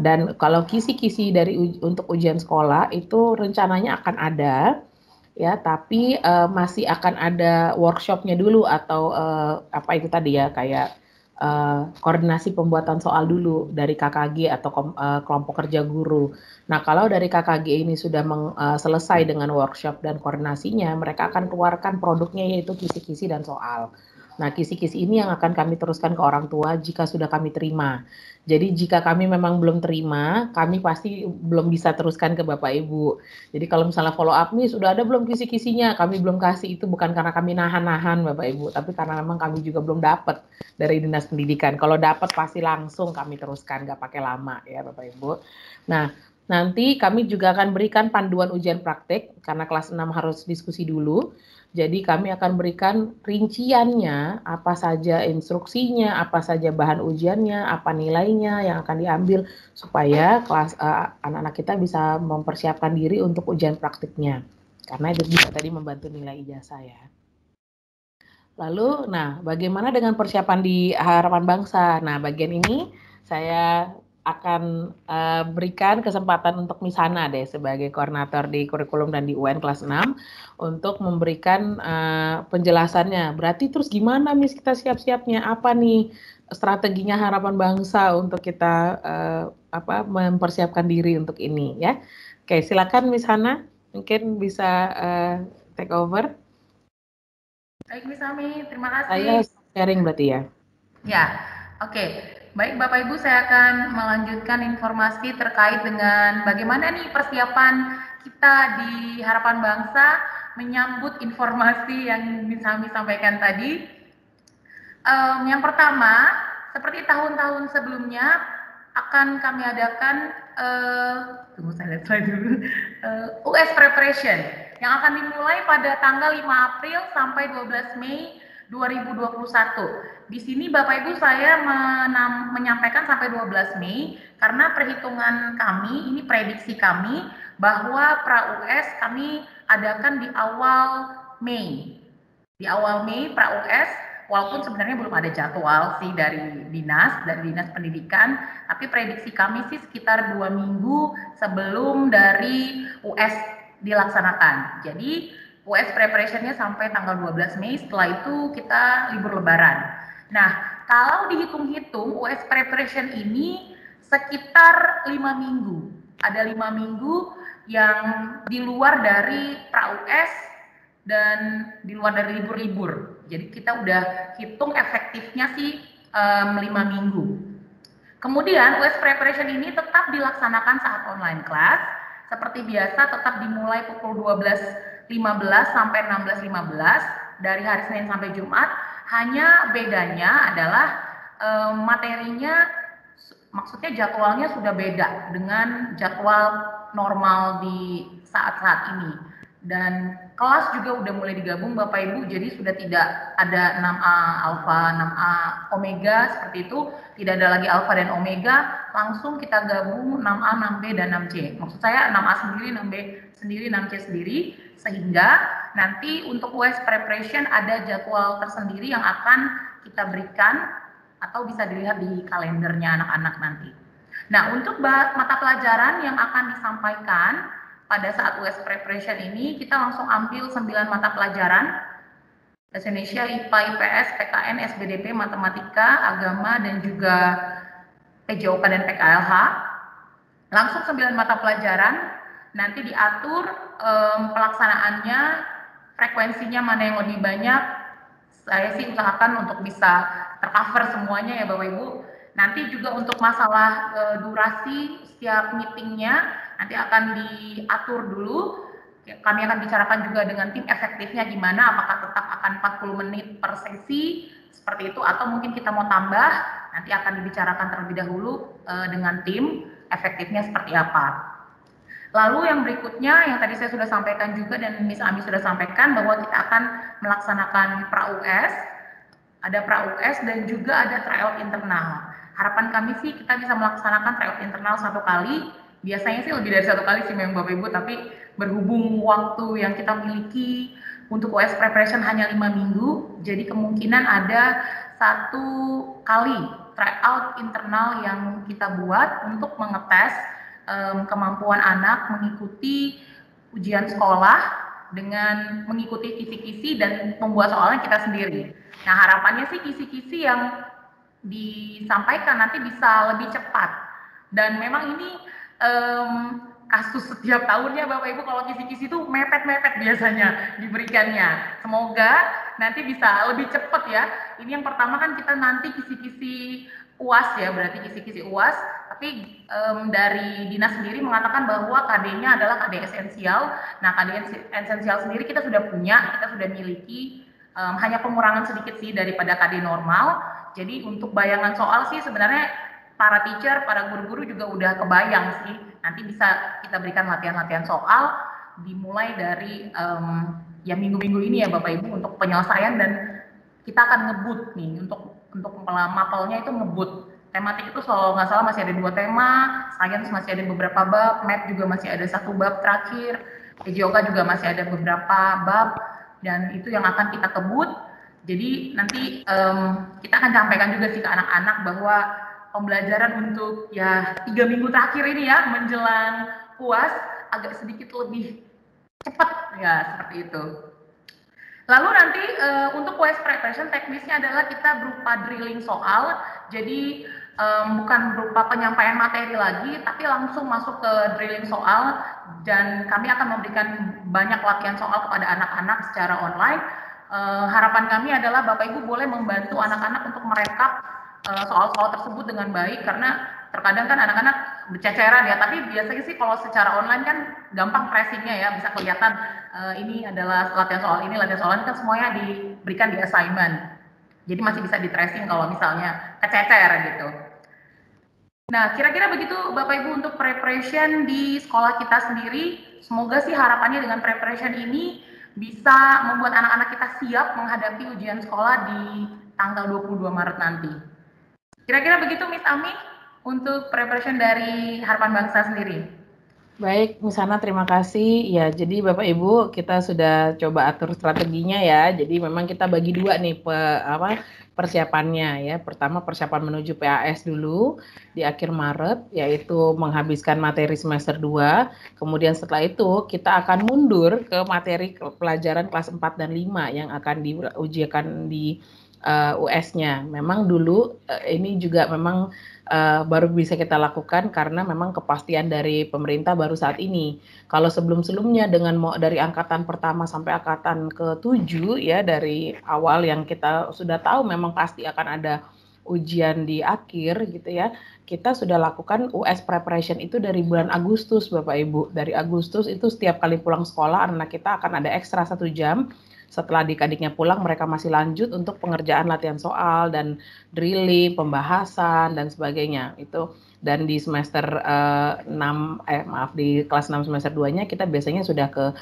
Dan kalau kisi-kisi untuk ujian sekolah itu rencananya akan ada, ya, tapi masih akan ada workshop-nya dulu atau apa itu tadi ya, kayak koordinasi pembuatan soal dulu dari KKG atau kelompok kerja guru. Nah, kalau dari KKG ini sudah selesai dengan workshop dan koordinasinya, mereka akan keluarkan produknya yaitu kisi-kisi dan soal. Nah, kisi-kisi ini yang akan kami teruskan ke orang tua jika sudah kami terima. Jadi jika kami memang belum terima, kami pasti belum bisa teruskan ke Bapak Ibu. Jadi kalau misalnya follow up nih, sudah ada belum kisi-kisinya, kami belum kasih, itu bukan karena kami nahan-nahan Bapak Ibu, tapi karena memang kami juga belum dapat dari Dinas Pendidikan. Kalau dapat pasti langsung kami teruskan, nggak pakai lama ya Bapak Ibu. Nah, nanti kami juga akan berikan panduan ujian praktek, karena kelas 6 harus diskusi dulu. Jadi kami akan berikan rinciannya, apa saja instruksinya, apa saja bahan ujiannya, apa nilainya yang akan diambil, supaya anak-anak kita bisa mempersiapkan diri untuk ujian praktiknya. Karena itu bisa tadi membantu nilai ijazah ya. Lalu, nah, bagaimana dengan persiapan di Harapan Bangsa? Nah, bagian ini saya akan berikan kesempatan untuk Miss Hana deh sebagai koordinator di kurikulum dan di UN kelas 6 untuk memberikan penjelasannya. Berarti terus gimana Miss kita siap-siapnya? Apa nih strateginya Harapan Bangsa untuk kita mempersiapkan diri untuk ini ya? Oke, silakan Miss Hana, mungkin bisa take over. Baik Miss Ami, terima kasih. Saya sharing berarti ya? Ya, oke. Baik Bapak Ibu, saya akan melanjutkan informasi terkait dengan bagaimana nih persiapan kita di Harapan Bangsa menyambut informasi yang bisa kami sampaikan tadi. Yang pertama, seperti tahun-tahun sebelumnya akan kami adakan tunggu saya lihat slide dulu, US Preparation yang akan dimulai pada tanggal 5 April sampai 12 Mei 2021. Di sini Bapak Ibu saya menyampaikan sampai 12 Mei karena perhitungan kami, ini prediksi kami bahwa pra-US kami adakan di awal Mei. Di awal Mei pra-US, walaupun sebenarnya belum ada jadwal sih dari dinas pendidikan, tapi prediksi kami sih sekitar 2 minggu sebelum dari US dilaksanakan. Jadi US preparationnya sampai tanggal 12 Mei, setelah itu kita libur lebaran. Nah, kalau dihitung-hitung US preparation ini sekitar 5 minggu. Ada 5 minggu yang di luar dari pra-US dan di luar dari libur-libur. Jadi kita udah hitung efektifnya sih 5 minggu. Kemudian US preparation ini tetap dilaksanakan saat online class. Seperti biasa tetap dimulai pukul 12.15 sampai 16.15 dari hari Senin sampai Jumat. Hanya bedanya adalah materinya, maksudnya jadwalnya sudah beda dengan jadwal normal di saat-saat ini. Dan kelas juga udah mulai digabung Bapak Ibu, jadi sudah tidak ada 6A alfa, 6A omega seperti itu, tidak ada lagi alfa dan omega, langsung kita gabung 6A, 6B dan 6C. Maksud saya 6A sendiri, 6B sendiri, 6C sendiri, sehingga nanti untuk US preparation ada jadwal tersendiri yang akan kita berikan atau bisa dilihat di kalendernya anak-anak nanti. Nah, untuk mata pelajaran yang akan disampaikan pada saat US preparation ini, kita langsung ambil 9 mata pelajaran: Bahasa Indonesia, IPA, IPS, PKN, SBDP, Matematika, Agama, dan juga PJOK dan PKLH. Langsung 9 mata pelajaran, nanti diatur pelaksanaannya, frekuensinya mana yang lebih banyak. Saya sih usahakan untuk bisa tercover semuanya ya Bapak Ibu. Nanti juga untuk masalah durasi setiap meetingnya nanti akan diatur dulu. Kami akan bicarakan juga dengan tim efektifnya gimana, apakah tetap akan 40 menit per sesi seperti itu atau mungkin kita mau tambah, nanti akan dibicarakan terlebih dahulu dengan tim efektifnya seperti apa. Lalu yang berikutnya yang tadi saya sudah sampaikan juga dan Miss Ami sudah sampaikan bahwa kita akan melaksanakan pra-US, ada pra-US dan juga ada tryout internal. Harapan kami sih kita bisa melaksanakan tryout internal 1 kali, biasanya sih lebih dari 1 kali sih memang Bapak Ibu, tapi berhubung waktu yang kita miliki untuk US preparation hanya 5 minggu, jadi kemungkinan ada 1 kali tryout internal yang kita buat untuk mengetes kemampuan anak mengikuti ujian sekolah dengan mengikuti kisi-kisi dan membuat soalnya kita sendiri. Nah, harapannya sih kisi-kisi yang disampaikan nanti bisa lebih cepat. Dan memang ini kasus setiap tahunnya Bapak Ibu, kalau kisi-kisi itu mepet-mepet biasanya diberikannya. Semoga nanti bisa lebih cepat ya. Ini yang pertama kan kita nanti kisi-kisi UAS ya, berarti kisi-kisi UAS. Tapi dari dinas sendiri mengatakan bahwa KD-nya adalah KD esensial. Nah, KD esensial sendiri kita sudah punya, kita sudah miliki, hanya pengurangan sedikit sih daripada KD normal. Jadi untuk bayangan soal sih sebenarnya para teacher, para guru-guru juga udah kebayang sih. Nanti bisa kita berikan latihan-latihan soal dimulai dari ya minggu-minggu ini ya Bapak Ibu untuk penyelesaian, dan kita akan ngebut nih untuk mapelnya itu ngebut. Tematik itu kalau nggak salah masih ada 2 tema, science masih ada beberapa bab, math juga masih ada 1 bab terakhir, PJOK juga masih ada beberapa bab, dan itu yang akan kita kebut. Jadi nanti kita akan sampaikan juga sih ke anak-anak bahwa pembelajaran untuk ya 3 minggu terakhir ini ya menjelang UAS agak sedikit lebih cepat ya, seperti itu. Lalu nanti untuk US preparation teknisnya adalah kita berupa drilling soal, jadi bukan berupa penyampaian materi lagi, tapi langsung masuk ke drilling soal, dan kami akan memberikan banyak latihan soal kepada anak-anak secara online. Harapan kami adalah Bapak Ibu boleh membantu anak-anak untuk merekap soal-soal tersebut dengan baik, karena terkadang kan anak-anak berceceran ya, tapi biasanya sih kalau secara online kan gampang tracingnya ya, bisa kelihatan ini adalah latihan soal ini, latihan soal ini, kan semuanya diberikan di assignment. Jadi masih bisa di tracing kalau misalnya kececer gitu. Nah, kira-kira begitu Bapak Ibu untuk preparation di sekolah kita sendiri. Semoga sih harapannya dengan preparation ini bisa membuat anak-anak kita siap menghadapi ujian sekolah di tanggal 22 Maret nanti. Kira-kira begitu Miss Ami untuk preparation dari Harapan Bangsa sendiri. Baik, Miss Hana, terima kasih. Ya, jadi Bapak Ibu kita sudah coba atur strateginya ya. Jadi memang kita bagi dua nih persiapannya ya. Pertama persiapan menuju PAS dulu di akhir Maret, yaitu menghabiskan materi semester 2. Kemudian setelah itu kita akan mundur ke materi pelajaran kelas 4 dan 5 yang akan diujikan di US-nya. Memang dulu ini juga memang baru bisa kita lakukan karena memang kepastian dari pemerintah baru saat ini. Kalau sebelum-sebelumnya dari angkatan pertama sampai angkatan ke-7 ya, dari awal yang kita sudah tahu memang pasti akan ada ujian di akhir gitu ya. Kita sudah lakukan US preparation itu dari bulan Agustus Bapak Ibu. Dari Agustus itu setiap kali pulang sekolah anak kita akan ada ekstra 1 jam. Setelah adik-adiknya pulang, mereka masih lanjut untuk pengerjaan latihan soal dan drilling, pembahasan dan sebagainya. Itu dan di semester 6 di kelas 6 semester 2-nya kita biasanya sudah ke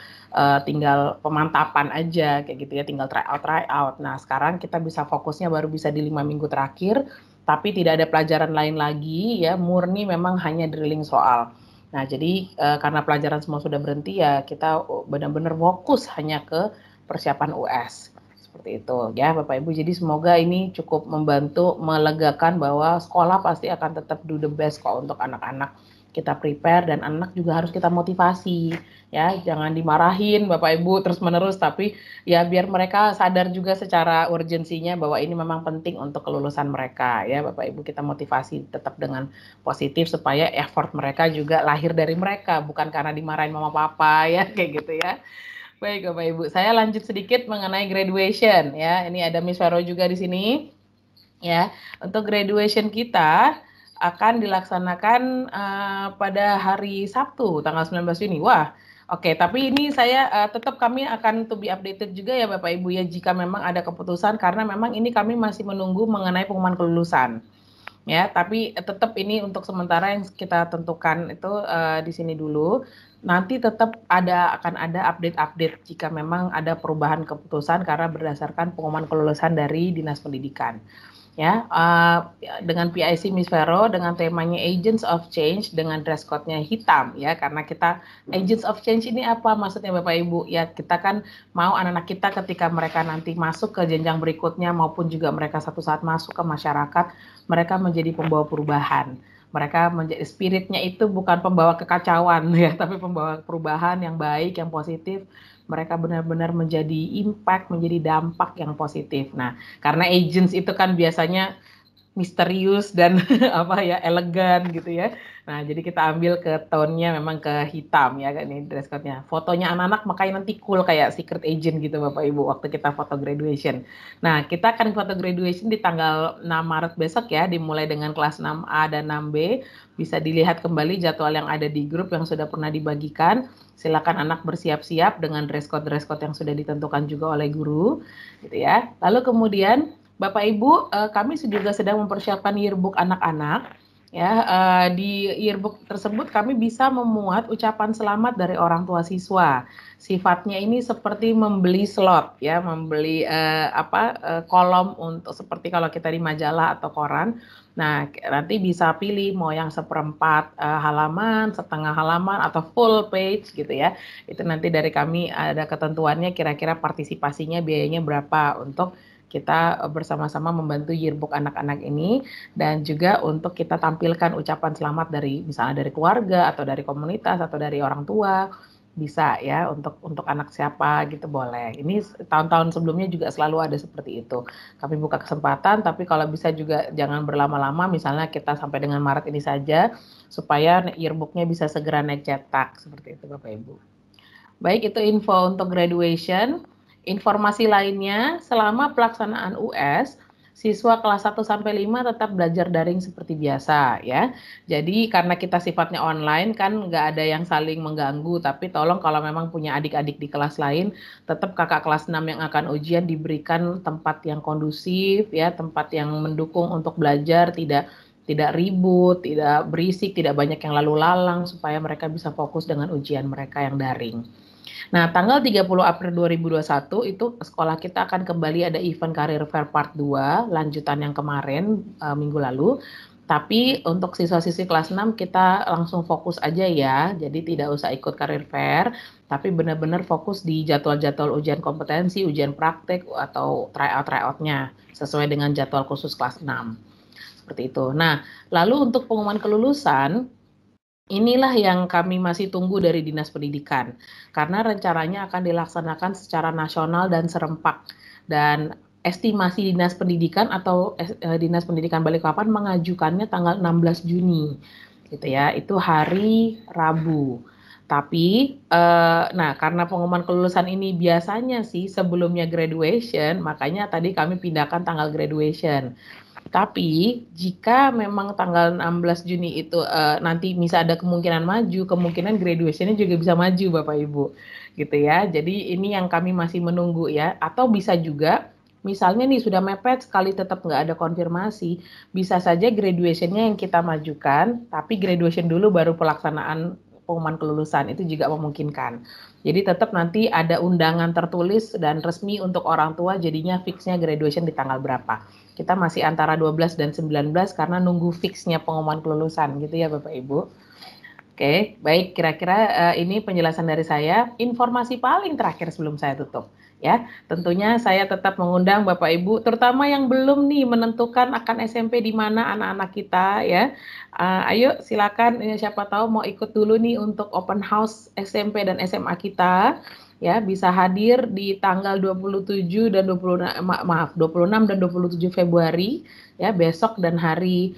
tinggal pemantapan aja kayak gitu ya, tinggal try out. Nah, sekarang kita bisa fokusnya baru bisa di 5 minggu terakhir, tapi tidak ada pelajaran lain lagi ya, murni memang hanya drilling soal. Nah, jadi karena pelajaran semua sudah berhenti ya, kita benar-benar fokus hanya ke persiapan US. Seperti itu ya Bapak Ibu. Jadi semoga ini cukup membantu melegakan bahwa sekolah pasti akan tetap do the best kok untuk anak-anak. Kita prepare dan anak juga harus kita motivasi ya. Jangan dimarahin Bapak Ibu terus-menerus, tapi ya biar mereka sadar juga secara urgensinya bahwa ini memang penting untuk kelulusan mereka ya Bapak Ibu. Kita motivasi tetap dengan positif supaya effort mereka juga lahir dari mereka, bukan karena dimarahin mama papa ya kayak gitu ya. Baik Bapak Ibu, saya lanjut sedikit mengenai graduation ya. Ini ada Miss Vero juga di sini. Ya, untuk graduation kita akan dilaksanakan pada hari Sabtu tanggal 19 Juni. Wah, oke, tapi ini saya tetap kami akan to be updated juga ya Bapak Ibu ya jika memang ada keputusan, karena memang ini kami masih menunggu mengenai pengumuman kelulusan. Ya, tapi tetap ini untuk sementara yang kita tentukan itu di sini dulu. Nanti tetap akan ada update-update jika memang ada perubahan keputusan karena berdasarkan pengumuman kelulusan dari Dinas Pendidikan. Ya, dengan PIC Miss Vero dengan temanya Agents of Change dengan dress code-nya hitam ya, karena kita Agents of Change ini apa maksudnya Bapak Ibu? Ya, kita kan mau anak-anak kita ketika mereka nanti masuk ke jenjang berikutnya maupun juga mereka satu saat masuk ke masyarakat, mereka menjadi pembawa perubahan. Mereka menjadi spiritnya itu bukan pembawa kekacauan ya, tapi pembawa perubahan yang baik, yang positif. Mereka benar-benar menjadi impact, menjadi dampak yang positif. Nah, karena agents itu kan biasanya misterius dan apa ya, elegan gitu ya. Nah, jadi kita ambil ke tone-nya memang ke hitam ya, kan ini dress code-nya. Fotonya anak-anak makanya nanti cool kayak secret agent gitu Bapak Ibu waktu kita foto graduation. Nah, kita akan foto graduation di tanggal 6 Maret besok ya, dimulai dengan kelas 6A dan 6B. Bisa dilihat kembali jadwal yang ada di grup yang sudah pernah dibagikan. Silakan anak bersiap-siap dengan dress code yang sudah ditentukan juga oleh guru gitu ya. Lalu kemudian Bapak Ibu, kami juga sedang mempersiapkan yearbook anak-anak. Ya, di yearbook tersebut kami bisa memuat ucapan selamat dari orang tua siswa. Sifatnya ini seperti membeli slot, ya, membeli kolom untuk seperti kalau kita di majalah atau koran. Nah, nanti bisa pilih mau yang seperempat halaman, setengah halaman, atau full page gitu ya. Itu nanti dari kami ada ketentuannya kira-kira partisipasinya biayanya berapa untuk kita bersama-sama membantu yearbook anak-anak ini dan juga untuk kita tampilkan ucapan selamat dari misalnya dari keluarga atau dari komunitas atau dari orang tua bisa ya untuk anak siapa gitu boleh. Ini tahun-tahun sebelumnya juga selalu ada seperti itu. Kami buka kesempatan tapi kalau bisa juga jangan berlama-lama misalnya kita sampai dengan Maret ini saja supaya yearbooknya bisa segera naik cetak seperti itu Bapak Ibu. Baik, itu info untuk graduation. Informasi lainnya, selama pelaksanaan US, siswa kelas 1 sampai 5 tetap belajar daring seperti biasa ya. Jadi karena kita sifatnya online kan nggak ada yang saling mengganggu, tapi tolong kalau memang punya adik-adik di kelas lain, tetap kakak kelas 6 yang akan ujian diberikan tempat yang kondusif ya, tempat yang mendukung untuk belajar, tidak ribut, tidak berisik, tidak banyak yang lalu lalang supaya mereka bisa fokus dengan ujian mereka yang daring. Nah, tanggal 30 April 2021 itu sekolah kita akan kembali ada event Career Fair Part 2, lanjutan yang kemarin minggu lalu. Tapi untuk siswa-siswi kelas 6 kita langsung fokus aja ya. Jadi tidak usah ikut Career Fair, tapi benar-benar fokus di jadwal-jadwal ujian kompetensi, ujian praktek atau tryout-tryoutnya sesuai dengan jadwal khusus kelas 6. Seperti itu. Nah, lalu untuk pengumuman kelulusan inilah yang kami masih tunggu dari Dinas Pendidikan, karena rencananya akan dilaksanakan secara nasional dan serempak. Dan estimasi Dinas Pendidikan atau Dinas Pendidikan Balikpapan mengajukannya tanggal 16 Juni, gitu ya, itu hari Rabu. Tapi, nah karena pengumuman kelulusan ini biasanya sih sebelumnya graduation, makanya tadi kami pindahkan tanggal graduation. Tapi jika memang tanggal 16 Juni itu nanti bisa ada kemungkinan maju, kemungkinan graduation-nya juga bisa maju Bapak Ibu. Gitu ya. Jadi ini yang kami masih menunggu ya. Atau bisa juga misalnya nih sudah mepet sekali tetap nggak ada konfirmasi, bisa saja graduation-nya yang kita majukan, tapi graduation dulu baru pelaksanaan pengumuman kelulusan, itu juga memungkinkan. Jadi tetap nanti ada undangan tertulis dan resmi untuk orang tua, jadinya fixnya graduation di tanggal berapa. Kita masih antara 12 dan 19 karena nunggu fixnya pengumuman kelulusan gitu ya Bapak Ibu. Oke, baik, kira-kira ini penjelasan dari saya. Informasi paling terakhir sebelum saya tutup ya. Tentunya saya tetap mengundang Bapak Ibu, terutama yang belum nih menentukan akan SMP di mana anak-anak kita ya. Ayo silakan, siapa tahu mau ikut dulu nih untuk open house SMP dan SMA kita. Ya, bisa hadir di tanggal 27 dan 26 dan 27 Februari ya, besok dan hari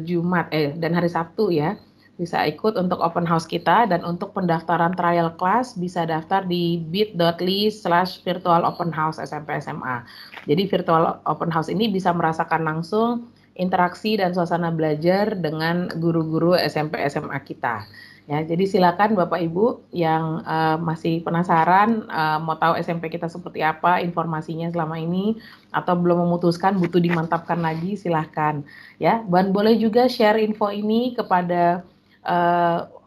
Jumat dan hari Sabtu ya. Bisa ikut untuk open house kita, dan untuk pendaftaran trial class bisa daftar di bit.ly/virtual open house SMP SMA. Jadi virtual open house ini bisa merasakan langsung interaksi dan suasana belajar dengan guru-guru SMP SMA kita. Ya, jadi silakan Bapak Ibu yang masih penasaran mau tahu SMP kita seperti apa informasinya selama ini atau belum memutuskan butuh dimantapkan lagi, silahkan ya. Dan boleh juga share info ini kepada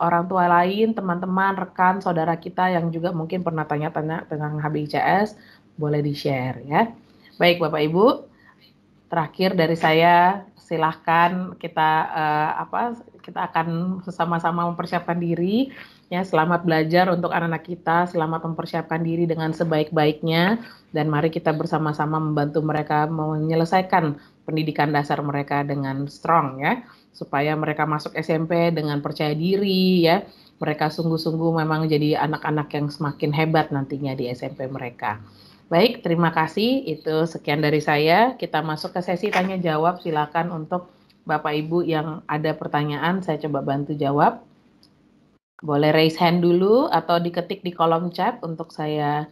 orang tua lain, teman-teman, rekan, saudara kita yang juga mungkin pernah tanya-tanya tentang HBICS, boleh di-share ya. Baik Bapak Ibu, terakhir dari saya, silahkan kita kita akan sama-sama mempersiapkan diri ya. Selamat belajar untuk anak-anak kita, selamat mempersiapkan diri dengan sebaik-baiknya, dan mari kita bersama-sama membantu mereka menyelesaikan pendidikan dasar mereka dengan strong ya, supaya mereka masuk SMP dengan percaya diri ya. Mereka sungguh-sungguh memang jadi anak-anak yang semakin hebat nantinya di SMP mereka. Baik, terima kasih. Itu sekian dari saya. Kita masuk ke sesi tanya jawab. Silakan untuk Bapak Ibu yang ada pertanyaan, saya coba bantu jawab. Boleh raise hand dulu atau diketik di kolom chat untuk saya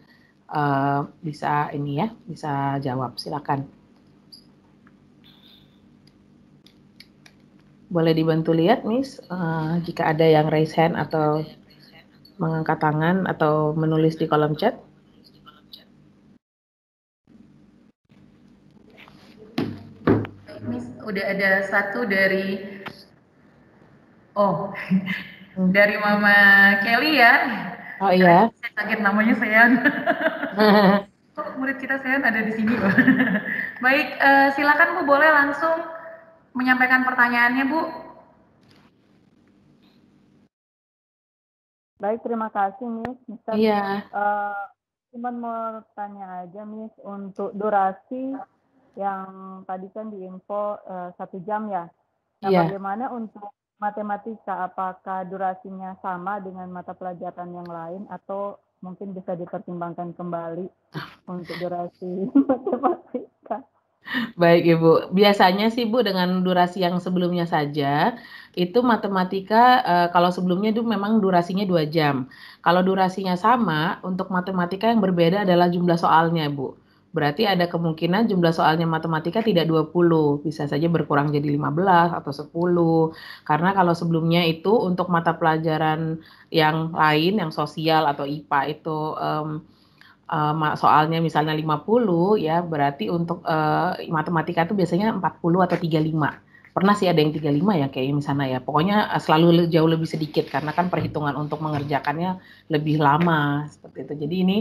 bisa ini ya, bisa jawab. Silakan. Boleh dibantu lihat, Miss, jika ada yang raise hand atau mengangkat tangan atau menulis di kolom chat. Miss, udah ada satu dari dari Mama Kelly ya. Oh iya. Saya kaget namanya Sean. Kok murid kita Sean ada di sini loh. Baik, silakan Bu, boleh langsung menyampaikan pertanyaannya Bu. Baik, terima kasih Miss. Iya. Cuman mau tanya aja Miss, untuk durasi yang tadi kan diinfo 1 jam ya. Nah, Iya. bagaimana untuk matematika? Apakah durasinya sama dengan mata pelajaran yang lain atau mungkin bisa dipertimbangkan kembali untuk durasi matematika? Baik Ibu, biasanya sih Bu dengan durasi yang sebelumnya saja, itu matematika kalau sebelumnya itu memang durasinya 2 jam. Kalau durasinya sama, untuk matematika yang berbeda adalah jumlah soalnya Bu. berarti ada kemungkinan jumlah soalnya matematika tidak 20, bisa saja berkurang jadi 15 atau 10. Karena kalau sebelumnya itu untuk mata pelajaran yang lain, yang sosial atau IPA itu soalnya misalnya 50 ya, berarti untuk matematika itu biasanya 40 atau 35. Pernah sih ada yang 35 ya kayaknya misalnya ya. Pokoknya selalu jauh lebih sedikit karena kan perhitungan untuk mengerjakannya lebih lama seperti itu. Jadi ini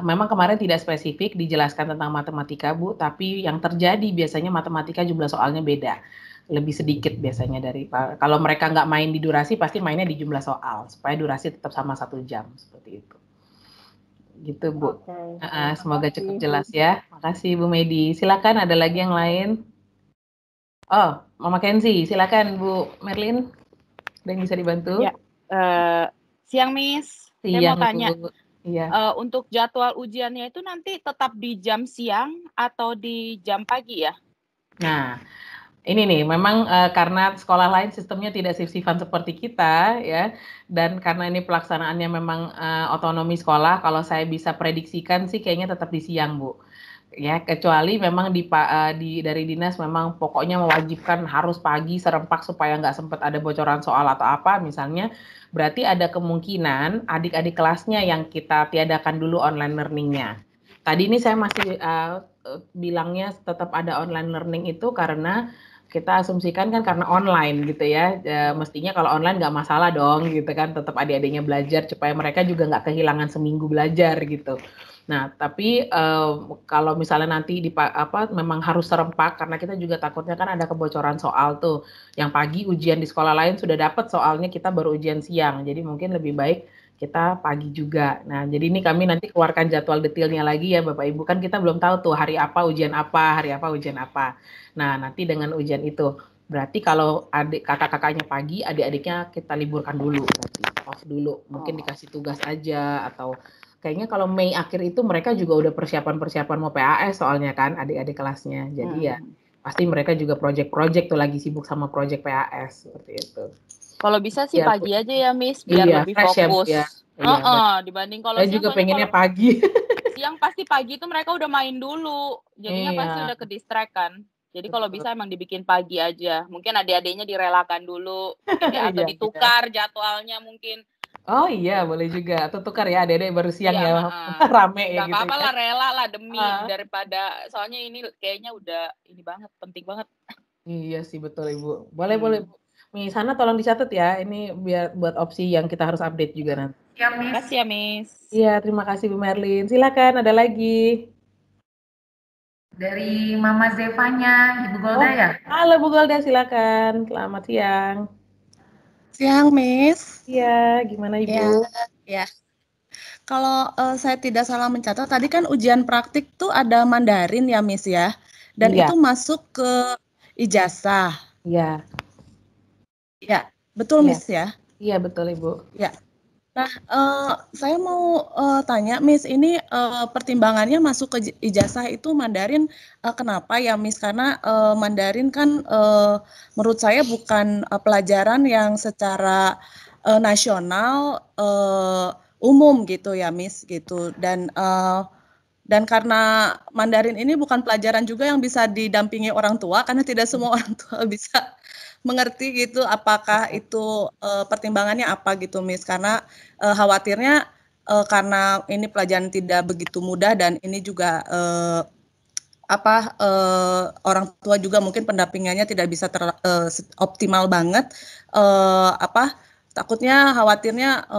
memang kemarin tidak spesifik dijelaskan tentang matematika Bu, tapi yang terjadi biasanya matematika jumlah soalnya beda. Lebih sedikit biasanya dari kalau mereka nggak main di durasi pasti mainnya di jumlah soal supaya durasi tetap sama 1 jam seperti itu. Gitu Bu. Semoga cukup jelas ya. Makasih Bu Medi. Silakan ada lagi yang lain. Oh, Mama Kenzi, silakan Bu Merlin. Ada yang bisa dibantu? Ya, siang Miss. Saya mau tanya, iya. untuk jadwal ujiannya itu nanti tetap di jam siang atau di jam pagi ya? Nah, ini nih, memang karena sekolah lain sistemnya tidak shift-shiftan seperti kita ya, dan karena ini pelaksanaannya memang otonomi sekolah, kalau saya bisa prediksikan sih kayaknya tetap di siang Bu. Ya, kecuali memang dari dinas memang pokoknya mewajibkan harus pagi serempak supaya nggak sempat ada bocoran soal atau apa misalnya, berarti ada kemungkinan adik-adik kelasnya yang kita tiadakan dulu online learning-nya. Tadi ini saya masih bilangnya tetap ada online learning itu karena kita asumsikan kan karena online gitu ya, mestinya kalau online nggak masalah dong gitu kan, tetap adik-adiknya belajar supaya mereka juga nggak kehilangan seminggu belajar gitu. Nah, tapi kalau misalnya nanti memang harus serempak karena kita juga takutnya kan ada kebocoran soal tuh. Yang pagi ujian di sekolah lain sudah dapat soalnya kita baru ujian siang. Jadi mungkin lebih baik kita pagi juga. Nah, jadi ini kami nanti keluarkan jadwal detailnya lagi ya Bapak Ibu. Kan kita belum tahu tuh hari apa ujian apa, hari apa ujian apa. Nah, nanti dengan ujian itu berarti kalau kakak-kakaknya pagi, adik-adiknya kita liburkan dulu, berarti off dulu. Mungkin dikasih tugas aja atau kayaknya kalau Mei akhir itu mereka juga udah persiapan mau PAS soalnya kan adik-adik kelasnya. Jadi ya pasti mereka juga project-project tuh lagi sibuk sama project PAS seperti itu. Kalau bisa sih ya, pagi aja ya Miss biar lebih fokus. Ya, dibanding kalau saya juga pengennya pagi. Siang pasti pagi itu mereka udah main dulu. Jadinya pasti udah ke distract kan. Jadi kalau bisa emang dibikin pagi aja. Mungkin adik-adiknya direlakan dulu atau ditukar jadwalnya mungkin. Oh iya, boleh juga. Atau tukar ya, adik-adik baru siang ya, rame ya gitu. Gak apa-apa lah, rela lah demi daripada, soalnya ini kayaknya udah ini banget, penting banget. Iya sih, betul Ibu. Boleh Bu. Miss Hana tolong dicatat ya, ini biar buat opsi yang kita harus update juga nanti. Ya, Miss. Terima kasih ya, Miss. Iya, terima kasih Bu Merlin. Silakan, ada lagi. Dari Mama Zevanya, Ibu Golda ya? Halo Bu Golda, silakan. Selamat siang. Siang, Miss. Iya, gimana Ibu? Ya. Kalau saya tidak salah mencatat, tadi kan ujian praktik tuh ada Mandarin ya, Miss ya? Dan itu masuk ke ijazah. Iya. Ya, betul Miss ya? Iya, betul Ibu. Ya. Nah, saya mau tanya, Miss, ini pertimbangannya masuk ke ijazah itu Mandarin, kenapa ya, Miss? Karena Mandarin kan menurut saya bukan pelajaran yang secara nasional umum gitu ya, Miss, gitu. Dan karena Mandarin ini bukan pelajaran juga yang bisa didampingi orang tua, karena tidak semua orang tua bisa mengerti gitu apakah itu pertimbangannya apa gitu Miss, karena khawatirnya karena ini pelajaran tidak begitu mudah dan ini juga orang tua juga mungkin pendampingannya tidak bisa optimal banget, takutnya khawatirnya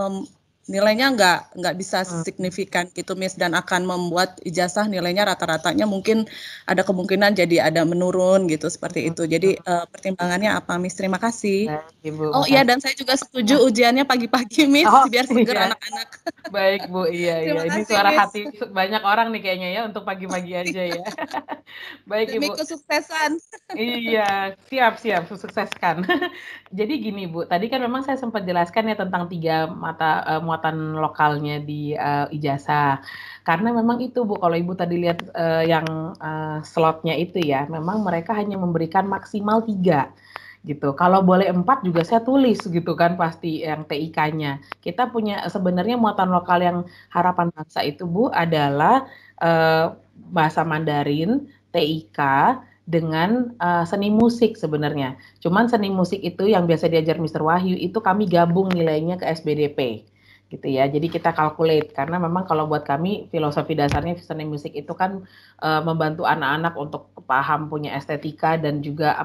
nilainya nggak bisa signifikan gitu Miss, dan akan membuat ijazah nilainya rata-ratanya mungkin ada kemungkinan jadi ada menurun gitu seperti itu. Jadi pertimbangannya apa Miss? Terima kasih. Ibu, iya, dan saya juga setuju ujiannya pagi-pagi Miss, biar seger anak-anak. Baik Bu, iya. Ini suara hati banyak orang nih kayaknya ya untuk pagi-pagi aja ya. Baik Demi Ibu. kesuksesan. Iya, siap, sukseskan. Jadi gini Bu, tadi kan memang saya sempat jelaskan ya tentang 3 mata muatan lokalnya di ijazah. Karena memang itu Bu, kalau Ibu tadi lihat yang slotnya itu ya, memang mereka hanya memberikan maksimal 3 gitu. Kalau boleh 4 juga saya tulis gitu kan pasti yang TIK-nya. Kita punya sebenarnya muatan lokal yang harapan bangsa itu Bu adalah bahasa Mandarin, TIK, dengan seni musik sebenarnya. Cuman seni musik itu yang biasa diajar Mr. Wahyu itu kami gabung nilainya ke SBDP. Gitu ya. Jadi kita calculate karena memang kalau buat kami filosofi dasarnya seni musik itu kan membantu anak-anak untuk paham punya estetika dan juga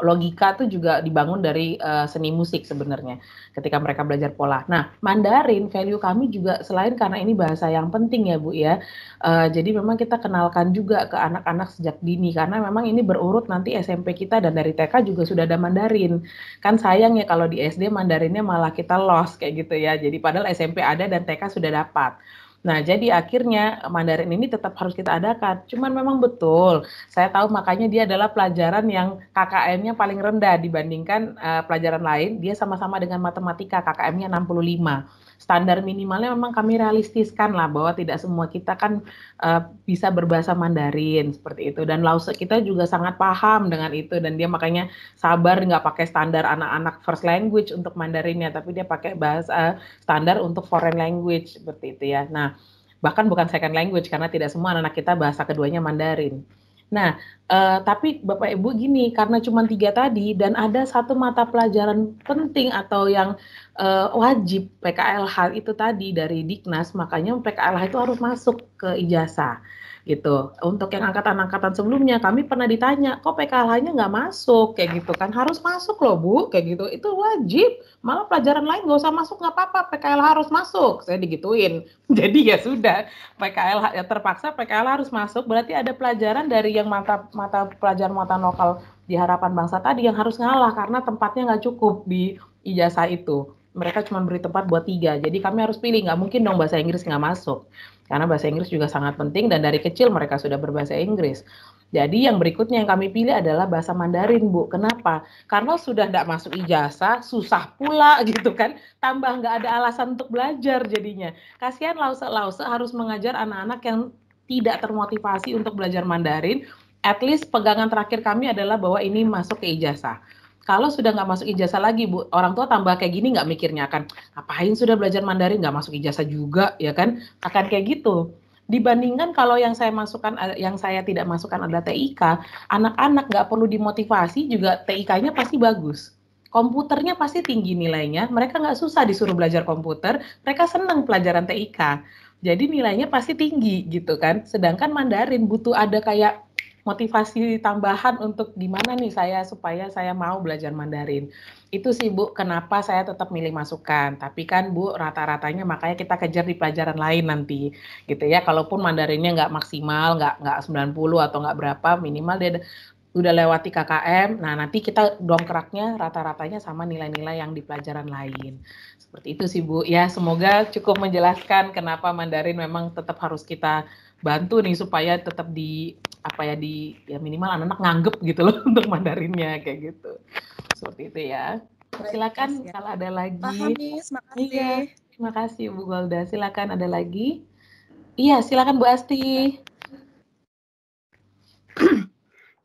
logika tuh juga dibangun dari seni musik sebenarnya ketika mereka belajar pola. Nah, Mandarin value kami juga selain karena ini bahasa yang penting ya Bu ya. Jadi memang kita kenalkan juga ke anak-anak sejak dini karena memang ini berurut nanti SMP kita dan dari TK juga sudah ada Mandarin. Kan sayang ya kalau di SD Mandarinnya malah kita lost kayak gitu ya. Jadi padahal SMP ada dan TK sudah dapat. Nah, jadi akhirnya Mandarin ini tetap harus kita adakan. Cuman memang betul, saya tahu makanya dia adalah pelajaran yang KKM-nya paling rendah dibandingkan pelajaran lain. Dia sama-sama dengan matematika, KKM-nya 65. Standar minimalnya memang kami realistiskan lah bahwa tidak semua kita kan bisa berbahasa Mandarin seperti itu. Dan Lause kita juga sangat paham dengan itu dan dia makanya sabar nggak pakai standar anak-anak first language untuk Mandarinnya, tapi dia pakai bahasa standar untuk foreign language seperti itu ya. Nah, bahkan bukan second language karena tidak semua anak kita bahasa keduanya Mandarin. Nah, tapi Bapak Ibu gini, karena cuma 3 tadi dan ada satu mata pelajaran penting atau yang wajib PKLH itu tadi dari Diknas, makanya PKLH itu harus masuk ke ijazah gitu. Untuk yang angkatan-angkatan sebelumnya kami pernah ditanya, kok PKLH-nya nggak masuk kayak gitu kan? Harus masuk loh Bu, kayak gitu. Itu wajib. Malah pelajaran lain nggak usah masuk nggak apa-apa, PKLH harus masuk. Saya digituin. Jadi ya sudah, PKLH ya terpaksa PKLH harus masuk. Berarti ada pelajaran dari yang mata pelajaran muatan lokal di Harapan Bangsa tadi yang harus ngalah karena tempatnya nggak cukup di ijazah itu. Mereka cuma beri tempat buat 3. Jadi kami harus pilih, nggak mungkin dong bahasa Inggris nggak masuk. Karena bahasa Inggris juga sangat penting dan dari kecil mereka sudah berbahasa Inggris. Jadi yang berikutnya yang kami pilih adalah bahasa Mandarin, Bu. Kenapa? Karena sudah tidak masuk ijazah, susah pula gitu kan. Tambah nggak ada alasan untuk belajar jadinya. Kasihan Lause harus mengajar anak-anak yang tidak termotivasi untuk belajar Mandarin. At least pegangan terakhir kami adalah bahwa ini masuk ke ijazah. Kalau sudah nggak masuk ijazah lagi, Bu, orang tua tambah kayak gini nggak mikirnya akan, ngapain sudah belajar Mandarin nggak masuk ijazah juga, ya kan? Akan kayak gitu. Dibandingkan kalau yang saya masukkan, yang saya tidak masukkan adalah TIK, anak-anak nggak perlu dimotivasi juga TIK-nya pasti bagus. Komputernya pasti tinggi nilainya, mereka nggak susah disuruh belajar komputer, mereka senang pelajaran TIK. Jadi nilainya pasti tinggi gitu kan. Sedangkan Mandarin butuh ada kayak motivasi tambahan untuk gimana nih supaya saya mau belajar Mandarin. Itu sih Bu, kenapa saya tetap milih masukan. Tapi kan Bu, rata-ratanya makanya kita kejar di pelajaran lain nanti. Gitu ya, kalaupun Mandarinnya nggak maksimal, nggak 90 atau nggak berapa, minimal dia udah lewati KKM, nah nanti kita dongkraknya rata-ratanya sama nilai-nilai yang di pelajaran lain. Seperti itu sih Bu. Ya, semoga cukup menjelaskan kenapa Mandarin memang tetap harus kita bantu nih supaya tetap ya minimal anak-anak nganggep gitu loh untuk Mandarinnya kayak gitu. Seperti itu ya. Silakan ya. kalau ada lagi. Paham, Miss. Makasih. Iya, terima kasih Bu Golda. Silakan ada lagi. Iya, silakan Bu Asti.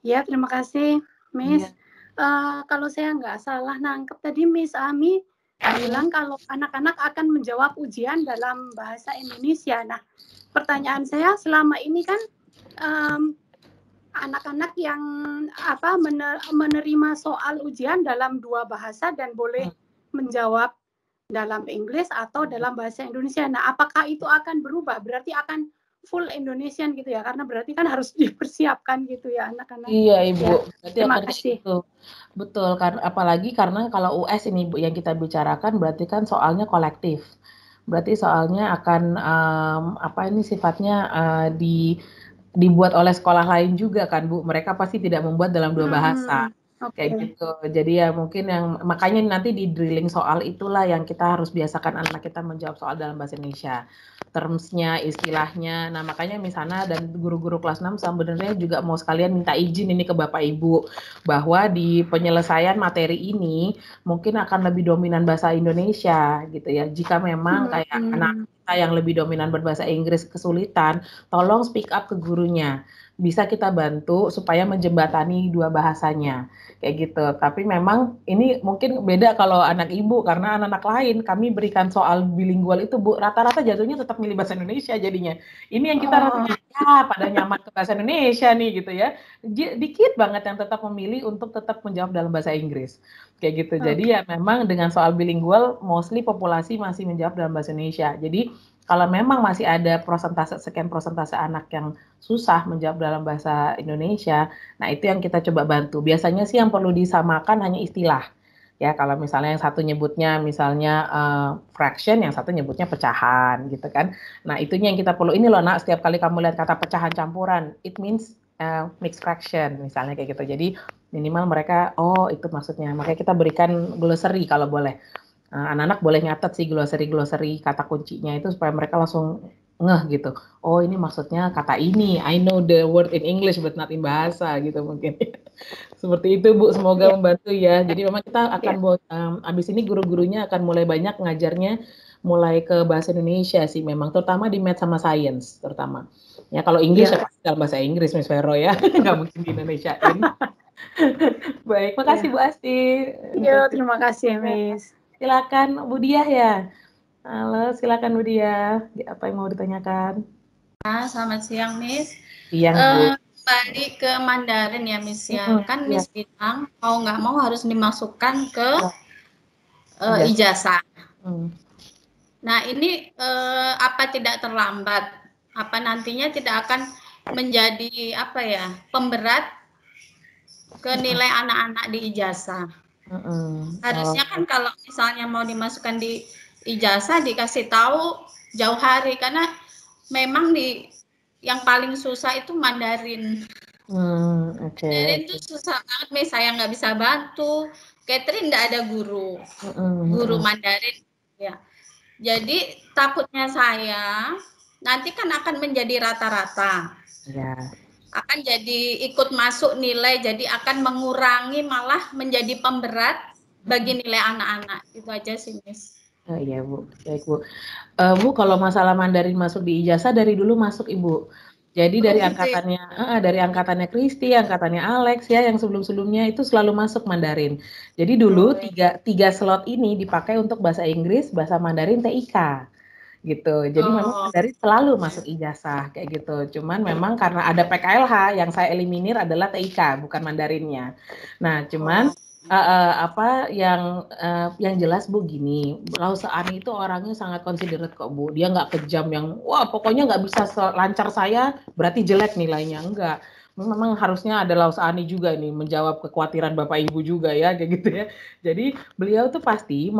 Ya, terima kasih, Miss. Iya. Kalau saya nggak salah nangkep tadi Miss Ami bilang kalau anak-anak akan menjawab ujian dalam bahasa Indonesia. Nah, pertanyaan saya selama ini kan anak-anak yang menerima soal ujian dalam 2 bahasa dan boleh menjawab dalam Inggris atau dalam bahasa Indonesia. Nah, apakah itu akan berubah? Berarti akan full Indonesian gitu ya, karena berarti kan harus dipersiapkan gitu ya anak-anak. Iya Ibu, ya. berarti Terima akan kasih. gitu. Betul, karena apalagi karena kalau US ini Bu yang kita bicarakan berarti kan soalnya kolektif. Berarti soalnya akan sifatnya dibuat oleh sekolah lain juga kan Bu. Mereka pasti tidak membuat dalam 2 bahasa. Kayak gitu. Jadi ya mungkin yang makanya nanti di drilling soal itulah yang kita harus biasakan anak kita menjawab soal dalam bahasa Indonesia. Termsnya, istilahnya. Nah, makanya misalnya dan guru-guru kelas 6 sebenarnya juga mau sekalian minta izin ini ke Bapak Ibu bahwa di penyelesaian materi ini mungkin akan lebih dominan bahasa Indonesia gitu ya. Jika memang kayak anak kita yang lebih dominan berbahasa Inggris kesulitan, tolong speak up ke gurunya. Bisa kita bantu supaya menjembatani 2 bahasanya kayak gitu. Tapi memang ini mungkin beda kalau anak ibu karena anak-anak lain kami berikan soal bilingual itu Bu rata-rata jatuhnya tetap milih bahasa Indonesia jadinya. Ini yang kita rasanya pada nyaman ke bahasa Indonesia nih gitu ya. Dikit banget yang tetap memilih untuk tetap menjawab dalam bahasa Inggris. Kayak gitu. Jadi ya memang dengan soal bilingual, mostly populasi masih menjawab dalam bahasa Indonesia. Jadi kalau memang masih ada sekian prosentase anak yang susah menjawab dalam bahasa Indonesia, nah itu yang kita coba bantu. Biasanya sih yang perlu disamakan hanya istilah. Ya, kalau misalnya yang satu nyebutnya misalnya fraction, yang satu nyebutnya pecahan gitu kan. Nah, itunya yang kita perlu. Ini loh nak, setiap kali kamu lihat kata pecahan campuran, it means mixed fraction misalnya kayak gitu. Jadi minimal mereka, oh itu maksudnya. Makanya kita berikan glossary kalau boleh. Anak-anak boleh nyatet sih glossary kata kuncinya itu supaya mereka langsung ngeh gitu. Oh ini maksudnya kata ini. I know the word in English but not in bahasa gitu mungkin. Seperti itu Bu, semoga membantu ya. Jadi memang kita akan abis ini guru-gurunya akan mulai banyak ngajarnya mulai ke bahasa Indonesia sih memang, terutama di Math sama Science terutama. Ya kalau Inggris ya pasti dalam bahasa Inggris Miss Vero ya, nggak mungkin di Indonesiain. Baik, makasih Bu Asti. Iya, terima kasih Miss. Silakan Bu Diah ya. Halo, silakan Bu Diah. Apa yang mau ditanyakan? Selamat siang Miss. Siang Bu. Balik ke Mandarin ya Miss ya. Kan Miss bilang mau nggak mau harus dimasukkan ke ijazah. Nah ini apa tidak terlambat? Apa nantinya tidak akan menjadi apa ya pemberat ke nilai anak-anak di ijazah? Harusnya kan kalau misalnya mau dimasukkan di ijazah dikasih tahu jauh hari, karena memang yang paling susah itu Mandarin. Mandarin itu susah banget, Miss. Saya nggak bisa bantu. Catherine nggak ada guru Mandarin. Ya. Jadi takutnya saya nanti kan akan menjadi rata-rata. Akan jadi ikut masuk nilai, jadi akan mengurangi malah menjadi pemberat bagi nilai anak-anak. Itu aja sih, Miss. Oh iya Bu, baik Bu. Bu kalau masalah Mandarin masuk di ijazah dari dulu masuk Ibu. Jadi dari angkatannya Kristi, angkatannya Alex ya, yang sebelum-sebelumnya itu selalu masuk Mandarin. Jadi dulu tiga slot ini dipakai untuk bahasa Inggris, bahasa Mandarin, TIK. Gitu. Jadi memang Mandarin selalu masuk ijazah kayak gitu. Cuman memang karena ada PKLH yang saya eliminir adalah TIK, bukan Mandarinnya. Nah, cuman yang jelas Bu gini, Lause Ani itu orangnya sangat considerate kok Bu. Dia nggak kejam yang wah pokoknya nggak bisa lancar saya berarti jelek nilainya, enggak. Memang harusnya ada Lause Ani juga nih menjawab kekhawatiran Bapak Ibu juga ya kayak gitu ya. Jadi beliau tuh pasti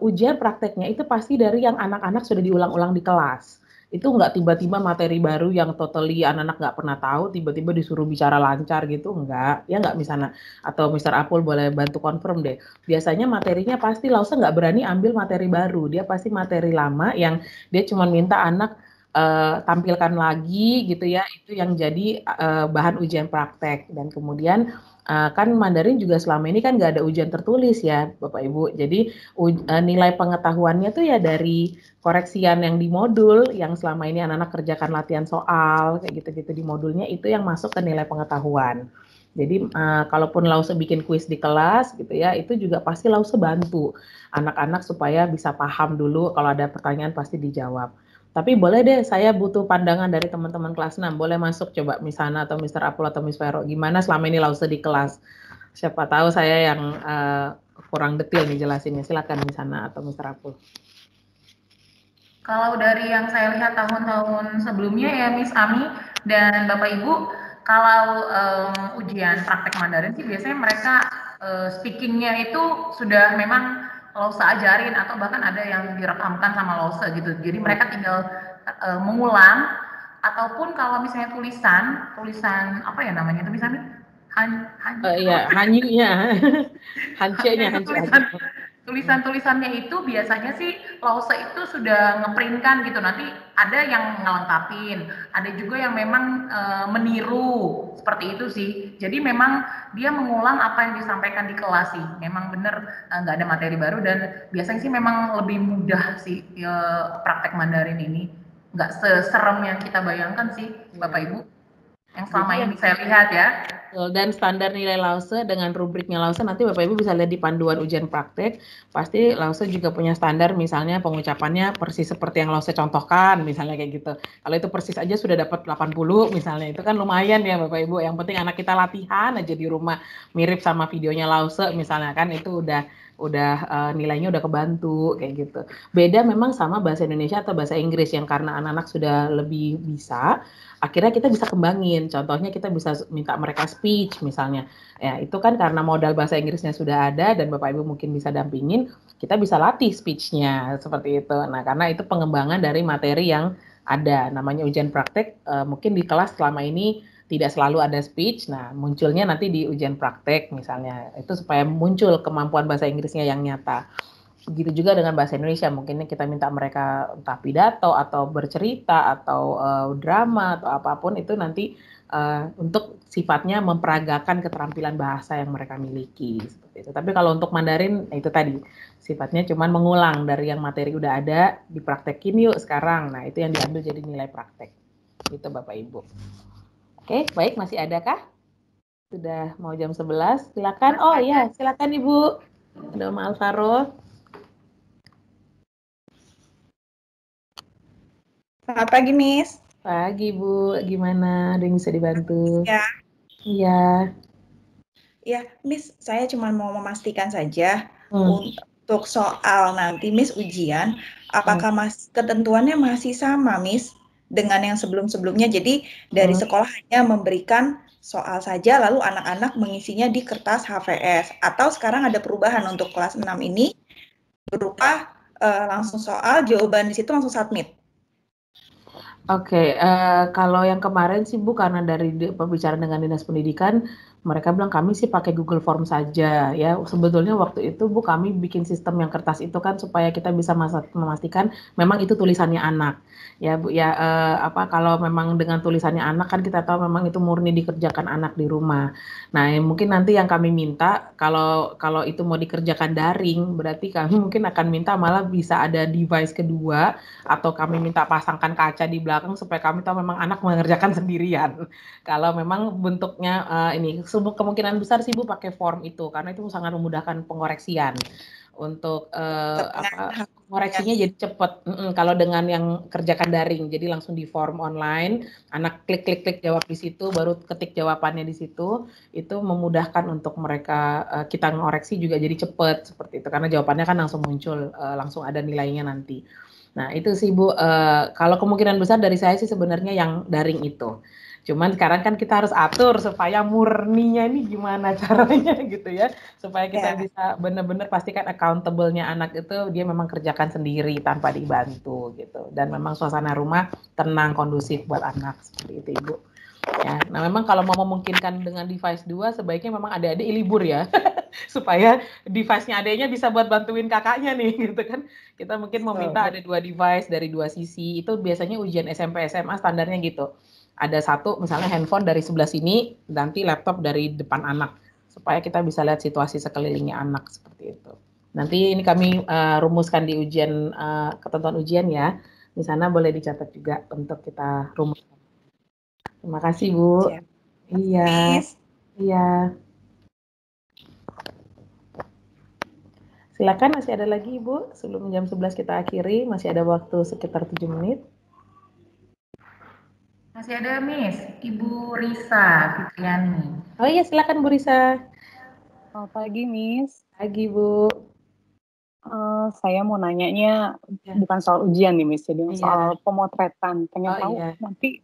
ujian prakteknya itu pasti dari yang anak-anak sudah diulang-ulang di kelas. Itu nggak tiba-tiba materi baru yang totally anak-anak nggak pernah tahu, tiba-tiba disuruh bicara lancar gitu, enggak. Ya nggak misalnya, atau Mr. Apul boleh bantu confirm deh. Biasanya materinya pasti Lause nggak berani ambil materi baru, dia pasti materi lama yang dia cuma minta anak tampilkan lagi gitu ya, itu yang jadi bahan ujian praktek. Dan kemudian kan Mandarin juga selama ini kan nggak ada ujian tertulis ya Bapak Ibu, jadi nilai pengetahuannya tuh ya dari koreksian yang di modul, yang selama ini anak-anak kerjakan latihan soal kayak gitu-gitu di modulnya, itu yang masuk ke nilai pengetahuan. Jadi kalaupun Lause bikin kuis di kelas gitu ya, itu juga pasti Lause bantu anak-anak supaya bisa paham dulu, kalau ada pertanyaan pasti dijawab. Tapi boleh deh, saya butuh pandangan dari teman-teman kelas 6. Boleh masuk coba Misana atau Mr. Apul atau Miss Vero. Gimana selama ini Lause di kelas? Siapa tahu saya yang kurang detail nih jelasinnya. Silakan Misana atau Mr. Apul. Kalau dari yang saya lihat tahun-tahun sebelumnya ya Miss Ami dan Bapak Ibu, kalau ujian praktek Mandarin sih biasanya mereka speakingnya itu sudah memang Lause ajarin, atau bahkan ada yang direkamkan sama Lause gitu. Jadi mereka tinggal mengulang, ataupun kalau misalnya tulisan apa ya namanya itu misalnya tulisan-tulisannya itu biasanya sih Lause itu sudah ngeprintkan gitu. Nanti ada yang ngelengkapin, ada juga yang memang meniru seperti itu sih. Jadi memang dia mengulang apa yang disampaikan di kelas sih. Memang bener nggak ada materi baru, dan biasanya sih memang lebih mudah sih praktek Mandarin ini. Nggak seserem yang kita bayangkan sih Bapak Ibu, yang selama ini saya lihat ya. Dan standar nilai Lause dengan rubriknya Lause nanti Bapak Ibu bisa lihat di panduan ujian praktek. Pasti Lause juga punya standar, misalnya pengucapannya persis seperti yang Lause contohkan, misalnya kayak gitu. Kalau itu persis aja sudah dapat 80 misalnya, itu kan lumayan ya Bapak Ibu. Yang penting anak kita latihan aja di rumah mirip sama videonya Lause misalnya, kan itu udah nilainya udah kebantu kayak gitu. Beda memang sama bahasa Indonesia atau bahasa Inggris yang karena anak-anak sudah lebih bisa, akhirnya kita bisa kembangin. Contohnya kita bisa minta mereka speech misalnya. Ya, itu kan karena modal bahasa Inggrisnya sudah ada dan Bapak Ibu mungkin bisa dampingin, kita bisa latih speech-nya seperti itu. Nah, karena itu pengembangan dari materi yang ada, namanya ujian praktek. Mungkin di kelas selama ini tidak selalu ada speech. Nah, munculnya nanti di ujian praktek misalnya. Itu supaya muncul kemampuan bahasa Inggrisnya yang nyata. Begitu juga dengan bahasa Indonesia, mungkin kita minta mereka entah pidato atau bercerita atau drama atau apapun itu nanti untuk sifatnya memperagakan keterampilan bahasa yang mereka miliki seperti itu. Tapi kalau untuk Mandarin itu tadi sifatnya cuma mengulang dari yang materi udah ada, dipraktekin yuk sekarang. Nah, itu yang diambil jadi nilai praktek. Itu Bapak Ibu. Oke, baik, masih ada kah? Sudah mau jam 11, silakan. Oh iya, silakan Ibu. Ada Om Alvaro. Selamat pagi, Miss. Pagi, Bu. Gimana? Ada yang bisa dibantu? Ya. Iya. Ya, Miss, saya cuma mau memastikan saja untuk soal nanti Miss ujian, apakah ketentuannya masih sama, Miss, dengan yang sebelum-sebelumnya. Jadi dari sekolah hanya memberikan soal saja, lalu anak-anak mengisinya di kertas HVS. Atau sekarang ada perubahan untuk kelas 6 ini, berupa langsung soal, jawaban di situ langsung submit. Oke, kalau yang kemarin sih Bu, karena dari pembicaraan dengan Dinas Pendidikan, mereka bilang kami sih pakai Google Form saja ya. Sebetulnya waktu itu Bu, kami bikin sistem yang kertas itu kan supaya kita bisa memastikan memang itu tulisannya anak. Ya Bu, ya kalau memang dengan tulisannya anak kan kita tahu memang itu murni dikerjakan anak di rumah. Nah, mungkin nanti yang kami minta kalau itu mau dikerjakan daring, berarti kami mungkin akan minta malah bisa ada device kedua atau kami minta pasangkan kaca di belakang supaya kami tahu memang anak mengerjakan sendirian. Kalau memang bentuknya ini kemungkinan besar sih Bu pakai form itu karena itu sangat memudahkan pengoreksian untuk koreksinya jadi cepat. Kalau dengan yang kerjakan daring, jadi langsung di form online, anak klik jawab di situ, baru ketik jawabannya di situ, itu memudahkan untuk mereka kita ngoreksi juga jadi cepat seperti itu karena jawabannya kan langsung muncul, langsung ada nilainya nanti. Nah itu sih Bu, kalau kemungkinan besar dari saya sih sebenarnya yang daring itu. Cuman sekarang kan kita harus atur supaya murninya ini gimana caranya gitu ya. Supaya kita bisa benar-benar pastikan accountable-nya anak itu dia memang kerjakan sendiri tanpa dibantu gitu. Dan memang suasana rumah tenang, kondusif buat anak seperti itu Ibu. Ya, nah memang kalau mau memungkinkan dengan device 2 sebaiknya memang adik-adik libur ya. Supaya device-nya adiknya bisa buat bantuin kakaknya nih gitu kan. Kita mungkin meminta ada 2 device dari 2 sisi. Itu biasanya ujian SMP SMA standarnya gitu. Ada satu misalnya handphone dari sebelah sini, nanti laptop dari depan anak supaya kita bisa lihat situasi sekelilingnya anak seperti itu. Nanti ini kami rumuskan di ujian ketentuan ujian ya. Di sana boleh dicatat juga untuk kita rumuskan. Terima kasih Bu. Siap. Iya. Iya. Silakan, masih ada lagi Ibu, sebelum jam 11 kita akhiri, masih ada waktu sekitar 7 menit. Masih ada Miss, Ibu Risa Fitriani. Oh iya, silakan Bu Risa. Selamat pagi Miss. Pagi Bu. Saya mau nanyanya bukan soal ujian nih Miss, jadi soal pemotretan. Pengen tahu nanti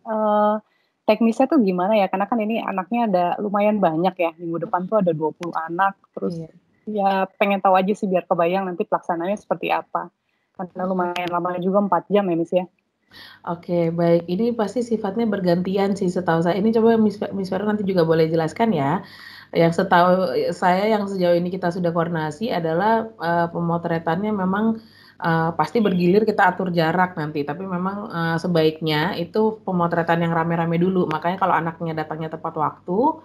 teknisnya tuh gimana ya, karena kan ini anaknya ada lumayan banyak ya, minggu depan tuh ada 20 anak, terus ya pengen tahu aja sih biar kebayang nanti pelaksanaannya seperti apa. Karena lumayan lama juga 4 jam ya Miss ya. Oke, baik. Ini pasti sifatnya bergantian sih setahu saya. Ini coba Miss Vero nanti juga boleh jelaskan ya. Yang setahu saya yang sejauh ini kita sudah koordinasi adalah pemotretannya memang pasti bergilir kita atur jarak nanti. Tapi memang sebaiknya itu pemotretan yang rame-rame dulu. Makanya kalau anaknya datangnya tepat waktu,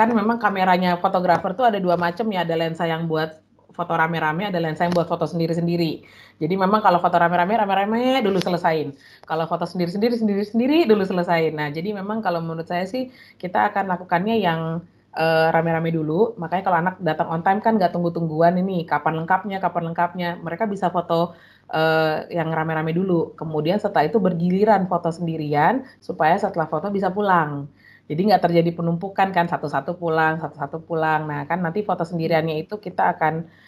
kan memang kameranya fotografer tuh ada 2 macam ya. Ada lensa yang buat foto rame-rame, ada lensa yang buat foto sendiri-sendiri. Jadi memang kalau foto rame-rame dulu selesain. Kalau foto sendiri-sendiri dulu selesain. Nah, jadi memang kalau menurut saya sih kita akan lakukannya yang rame-rame dulu. Makanya kalau anak datang on time kan nggak tunggu-tungguan ini kapan lengkapnya. Mereka bisa foto yang rame-rame dulu. Kemudian setelah itu bergiliran foto sendirian supaya setelah foto bisa pulang. Jadi nggak terjadi penumpukan kan, satu-satu pulang. Nah kan nanti foto sendiriannya itu kita akan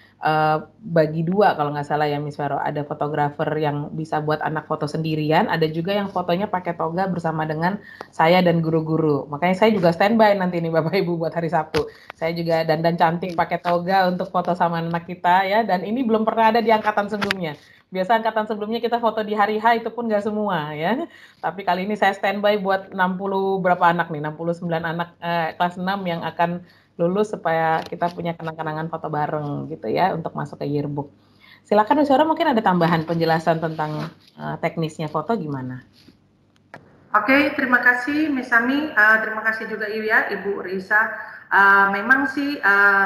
bagi dua kalau nggak salah ya Miss Vero. Ada fotografer yang bisa buat anak foto sendirian, ada juga yang fotonya pakai toga bersama dengan saya dan guru-guru. Makanya saya juga standby nanti nih Bapak Ibu buat hari Sabtu. Saya juga dandan cantik pakai toga untuk foto sama anak kita ya, dan ini belum pernah ada di angkatan sebelumnya. Biasa angkatan sebelumnya kita foto di hari H itu pun nggak semua ya. Tapi kali ini saya standby buat 60 berapa anak nih, 69 anak kelas 6 yang akan lulus supaya kita punya kenang-kenangan foto bareng gitu ya untuk masuk ke yearbook. Silakan Miss Vero, mungkin ada tambahan penjelasan tentang teknisnya foto gimana? Oke, terima kasih Miss Sami, terima kasih juga Ibu Risa. Memang sih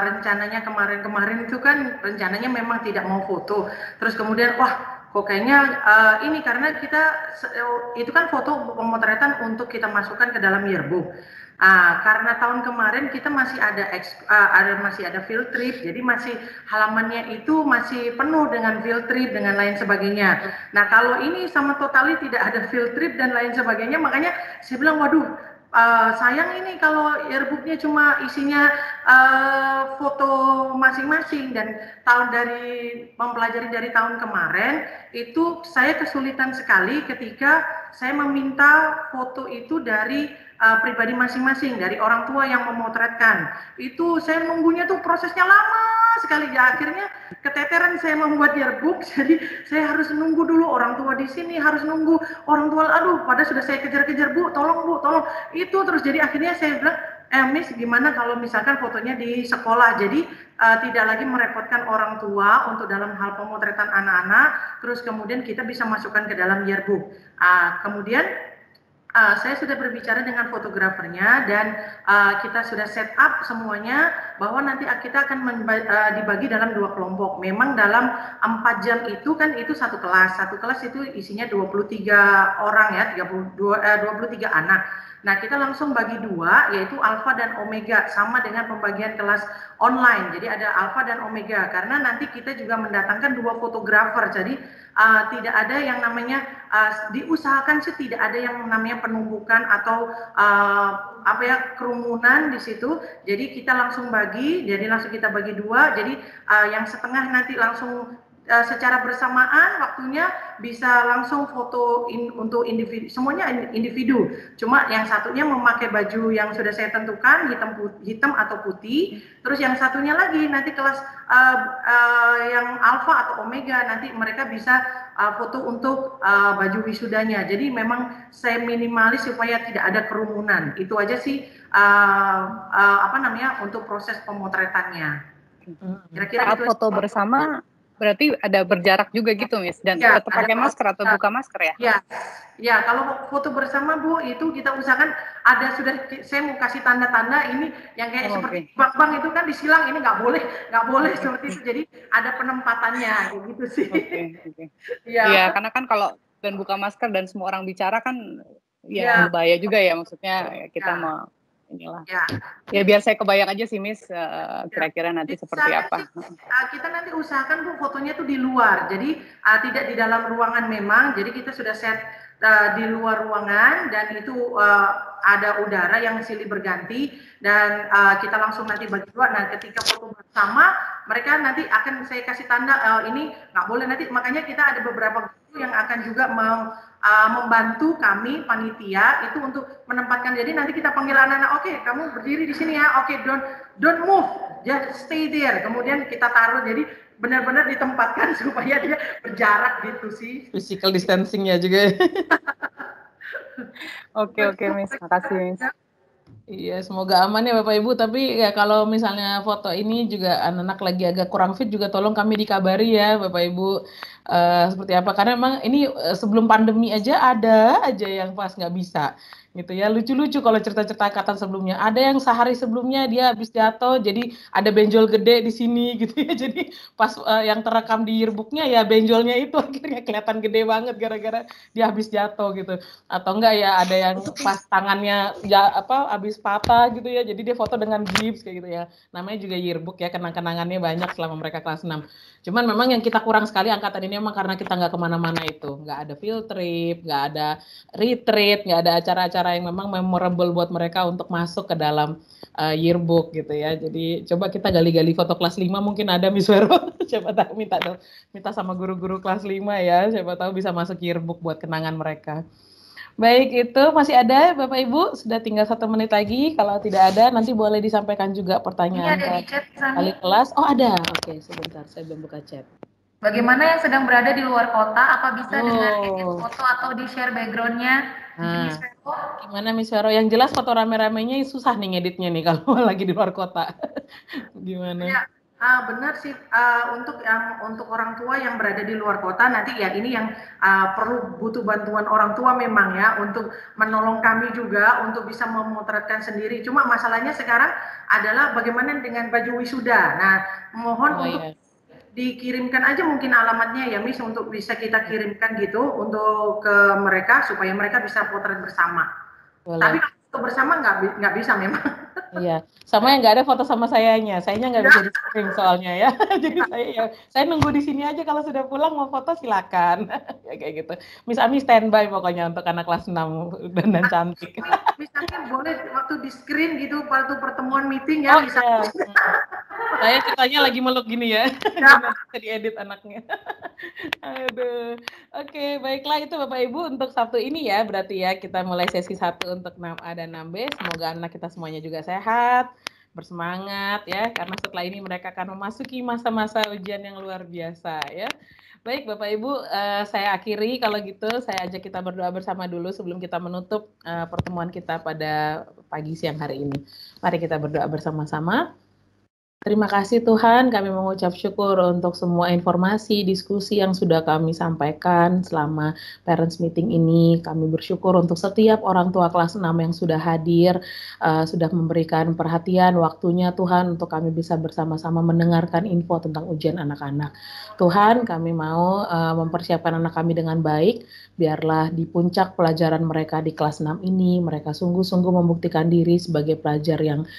rencananya kemarin itu kan rencananya memang tidak mau foto, terus kemudian wah kok kayaknya ini karena kita itu kan foto pemotretan untuk kita masukkan ke dalam yearbook. Karena tahun kemarin kita masih ada field trip, jadi masih halamannya itu masih penuh dengan field trip dengan lain sebagainya. Nah kalau ini sama totali tidak ada field trip dan lain sebagainya, makanya saya bilang waduh sayang ini kalau yearbooknya cuma isinya foto masing-masing, dan mempelajari dari tahun kemarin itu saya kesulitan sekali ketika saya meminta foto itu dari pribadi masing-masing, dari orang tua yang memotretkan. Itu saya nunggunya tuh prosesnya lama sekali, ya akhirnya keteteran saya membuat yearbook, jadi saya harus nunggu dulu orang tua di sini, harus nunggu orang tua, aduh padahal sudah saya kejar-kejar Bu, tolong itu terus. Jadi akhirnya saya bilang Miss gimana kalau misalkan fotonya di sekolah, jadi tidak lagi merepotkan orang tua untuk dalam hal pemotretan anak-anak, terus kemudian kita bisa masukkan ke dalam yearbook. Kemudian saya sudah berbicara dengan fotografernya dan kita sudah set up semuanya bahwa nanti kita akan dibagi dalam 2 kelompok. Memang dalam 4 jam itu kan itu satu kelas itu isinya 23 orang ya, 23 anak. Nah kita langsung bagi 2, yaitu alfa dan omega, sama dengan pembagian kelas online. Jadi ada alfa dan omega karena nanti kita juga mendatangkan 2 fotografer. Jadi tidak ada yang namanya diusahakan sih tidak ada yang namanya penumpukan atau kerumunan di situ. Jadi kita langsung bagi, jadi langsung kita bagi 2. Jadi yang setengah nanti langsung secara bersamaan waktunya bisa langsung foto untuk individu, semuanya individu. Cuma yang satunya memakai baju yang sudah saya tentukan hitam atau putih. Terus yang satunya lagi nanti kelas yang alfa atau omega nanti mereka bisa foto untuk baju wisudanya. Jadi memang saya minimalis supaya tidak ada kerumunan. Itu aja sih untuk proses pemotretannya. Kira-kira itu foto bersama. Berarti ada berjarak juga gitu, Miss, dan ya, tetap pakai masker atau buka masker ya? Ya, kalau foto bersama Bu itu kita usahakan ada saya mau kasih tanda-tanda ini yang kayak seperti bank itu kan disilang, ini nggak boleh seperti itu. Jadi ada penempatannya gitu sih. Iya, karena kan kalau dan buka masker dan semua orang bicara kan ya bahaya juga ya, maksudnya kita mau inilah. Ya biar saya kebayang aja sih Miss kira-kira nanti seperti apa. Kita nanti usahakan Bu fotonya tuh di luar. Jadi tidak di dalam ruangan memang. Jadi kita sudah set di luar ruangan dan itu ada udara yang silih berganti dan kita langsung nanti bagi 2. Nah, ketika foto bersama mereka nanti akan saya kasih tanda ini nggak boleh nanti. Makanya kita ada beberapa guru yang akan juga membantu kami panitia itu untuk menempatkan. Jadi nanti kita panggil anak-anak, oke, kamu berdiri di sini ya, oke, don't move, just stay there. Kemudian kita taruh, jadi benar-benar ditempatkan supaya dia berjarak gitu sih. Physical distancing-nya juga. Oke, Miss, makasih Miss. Iya, semoga aman ya Bapak Ibu. Tapi ya kalau misalnya foto ini juga anak-anak lagi agak kurang fit juga tolong kami dikabari ya Bapak Ibu seperti apa. Karena memang ini sebelum pandemi aja ada aja yang pas nggak bisa. gitu ya. Lucu-lucu kalau cerita-cerita angkatan sebelumnya. Ada yang sehari sebelumnya dia habis jatuh, jadi ada benjol gede di sini gitu ya. Jadi pas yang terekam di yearbooknya ya benjolnya itu akhirnya kelihatan gede banget gara-gara dia habis jatuh gitu. Atau enggak ya ada yang pas tangannya habis patah gitu ya. Jadi dia foto dengan gips kayak gitu ya. Namanya juga yearbook ya, kenang-kenangannya banyak selama mereka kelas 6. Cuman memang yang kita kurang sekali angkatan ini memang karena kita nggak kemana-mana itu. Nggak ada field trip, nggak ada retreat, nggak ada acara-acara yang memang memorable buat mereka untuk masuk ke dalam yearbook gitu ya. Jadi coba kita gali-gali foto kelas 5 mungkin ada Miss Vero. Siapa tahu minta sama guru-guru kelas 5 ya. Siapa tahu bisa masuk yearbook buat kenangan mereka. Baik, itu masih ada Bapak Ibu, sudah tinggal 1 menit lagi. Kalau tidak ada, nanti boleh disampaikan juga pertanyaan ke wali kelas. Oh ada, oke sebentar, saya belum buka chat. Bagaimana yang sedang berada di luar kota, apa bisa dengan edit foto atau di-share background-nya? Nah, gimana Miss Vero? Yang jelas foto rame-ramenya susah nih ngeditnya nih kalau lagi di luar kota. Gimana? Ya. Benar sih, untuk orang tua yang berada di luar kota nanti ya ini yang butuh bantuan orang tua memang ya untuk menolong kami juga untuk bisa memotretkan sendiri. Cuma masalahnya sekarang adalah bagaimana dengan baju wisuda. Nah, mohon untuk dikirimkan aja mungkin alamatnya ya Miss untuk bisa kita kirimkan gitu untuk ke mereka supaya mereka bisa potret bersama. Boleh. Tapi kalau bersama nggak bisa memang. Iya, sama yang nggak ada foto sama sayanya nggak bisa di-sharing soalnya ya. Jadi saya nunggu di sini aja, kalau sudah pulang mau foto silakan. Ya kayak gitu. Miss Ami standby pokoknya untuk anak kelas 6 dan cantik. Misalnya boleh waktu di screen gitu waktu pertemuan meeting ya bisa. Saya ceritanya lagi meluk gini ya. Gimana bisa diedit anaknya. Aduh. Oke, baiklah itu Bapak Ibu untuk Sabtu ini ya. Berarti ya kita mulai sesi 1 untuk 6A dan 6B. Semoga anak kita semuanya juga sehat, bersemangat ya. Karena setelah ini mereka akan memasuki masa-masa ujian yang luar biasa ya. Baik Bapak Ibu, saya akhiri kalau gitu. Saya ajak kita berdoa bersama dulu sebelum kita menutup pertemuan kita pada pagi siang hari ini. Mari kita berdoa bersama-sama. Terima kasih Tuhan, kami mengucap syukur untuk semua informasi, diskusi yang sudah kami sampaikan selama parents meeting ini. Kami bersyukur untuk setiap orang tua kelas 6 yang sudah hadir, sudah memberikan perhatian waktunya Tuhan untuk kami bisa bersama-sama mendengarkan info tentang ujian anak-anak. Tuhan, kami mau mempersiapkan anak kami dengan baik, biarlah di puncak pelajaran mereka di kelas 6 ini, mereka sungguh-sungguh membuktikan diri sebagai pelajar yang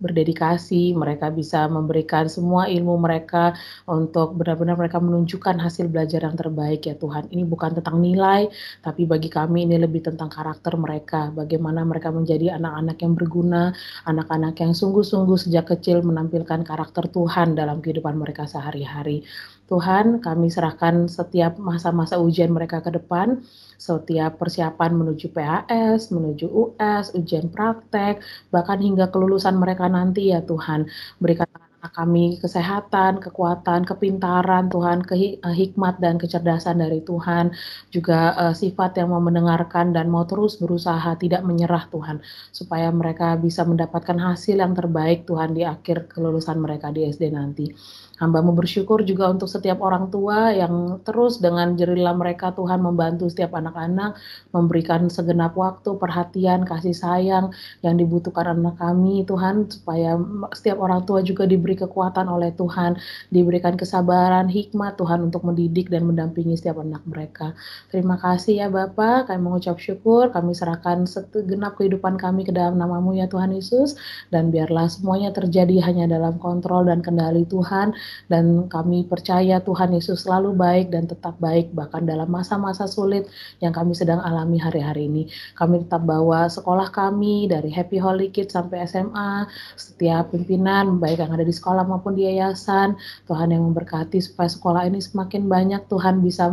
berdedikasi, mereka bisa memberikan semua ilmu mereka untuk benar-benar mereka menunjukkan hasil belajar yang terbaik ya Tuhan. Ini bukan tentang nilai, tapi bagi kami ini lebih tentang karakter mereka, bagaimana mereka menjadi anak-anak yang berguna, anak-anak yang sungguh-sungguh sejak kecil menampilkan karakter Tuhan dalam kehidupan mereka sehari-hari. Tuhan, kami serahkan setiap masa-masa ujian mereka ke depan, setiap persiapan menuju PAS, menuju US, ujian praktek, bahkan hingga kelulusan mereka nanti ya Tuhan. Berikan anak kami kesehatan, kekuatan, kepintaran Tuhan, hikmat dan kecerdasan dari Tuhan, juga sifat yang mau mendengarkan dan mau terus berusaha, tidak menyerah Tuhan, supaya mereka bisa mendapatkan hasil yang terbaik Tuhan di akhir kelulusan mereka di SD nanti. Hamba-Mu bersyukur juga untuk setiap orang tua yang terus dengan jerila mereka Tuhan membantu setiap anak-anak, memberikan segenap waktu, perhatian, kasih sayang yang dibutuhkan anak kami Tuhan, supaya setiap orang tua juga diberi kekuatan oleh Tuhan, diberikan kesabaran, hikmat Tuhan untuk mendidik dan mendampingi setiap anak mereka. Terima kasih ya Bapa, kami mengucap syukur, kami serahkan segenap kehidupan kami ke dalam nama-Mu ya Tuhan Yesus, dan biarlah semuanya terjadi hanya dalam kontrol dan kendali Tuhan. Dan kami percaya Tuhan Yesus selalu baik dan tetap baik bahkan dalam masa-masa sulit yang kami sedang alami hari-hari ini. Kami tetap bawa sekolah kami dari Happy Holy Kids sampai SMA, setiap pimpinan baik yang ada di sekolah maupun di yayasan, Tuhan yang memberkati supaya sekolah ini semakin banyak Tuhan bisa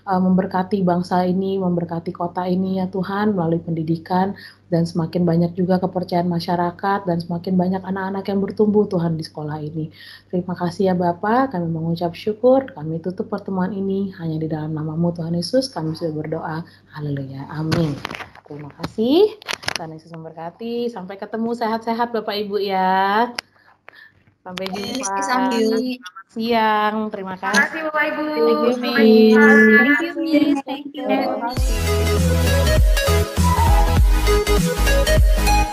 memberkati bangsa ini, memberkati kota ini ya Tuhan melalui pendidikan, dan semakin banyak juga kepercayaan masyarakat dan semakin banyak anak-anak yang bertumbuh Tuhan di sekolah ini. Terima kasih ya Bapa, kami mengucap syukur, kami tutup pertemuan ini hanya di dalam nama-Mu Tuhan Yesus, kami sudah berdoa. Haleluya, amin. Terima kasih, Tuhan Yesus memberkati. Sampai ketemu sehat-sehat Bapak Ibu ya. Sampai jumpa. Selamat siang, terima kasih. Terima kasih Bapak Ibu. Thank you, Miss. Thank you, Miss. Thank you. Thank you.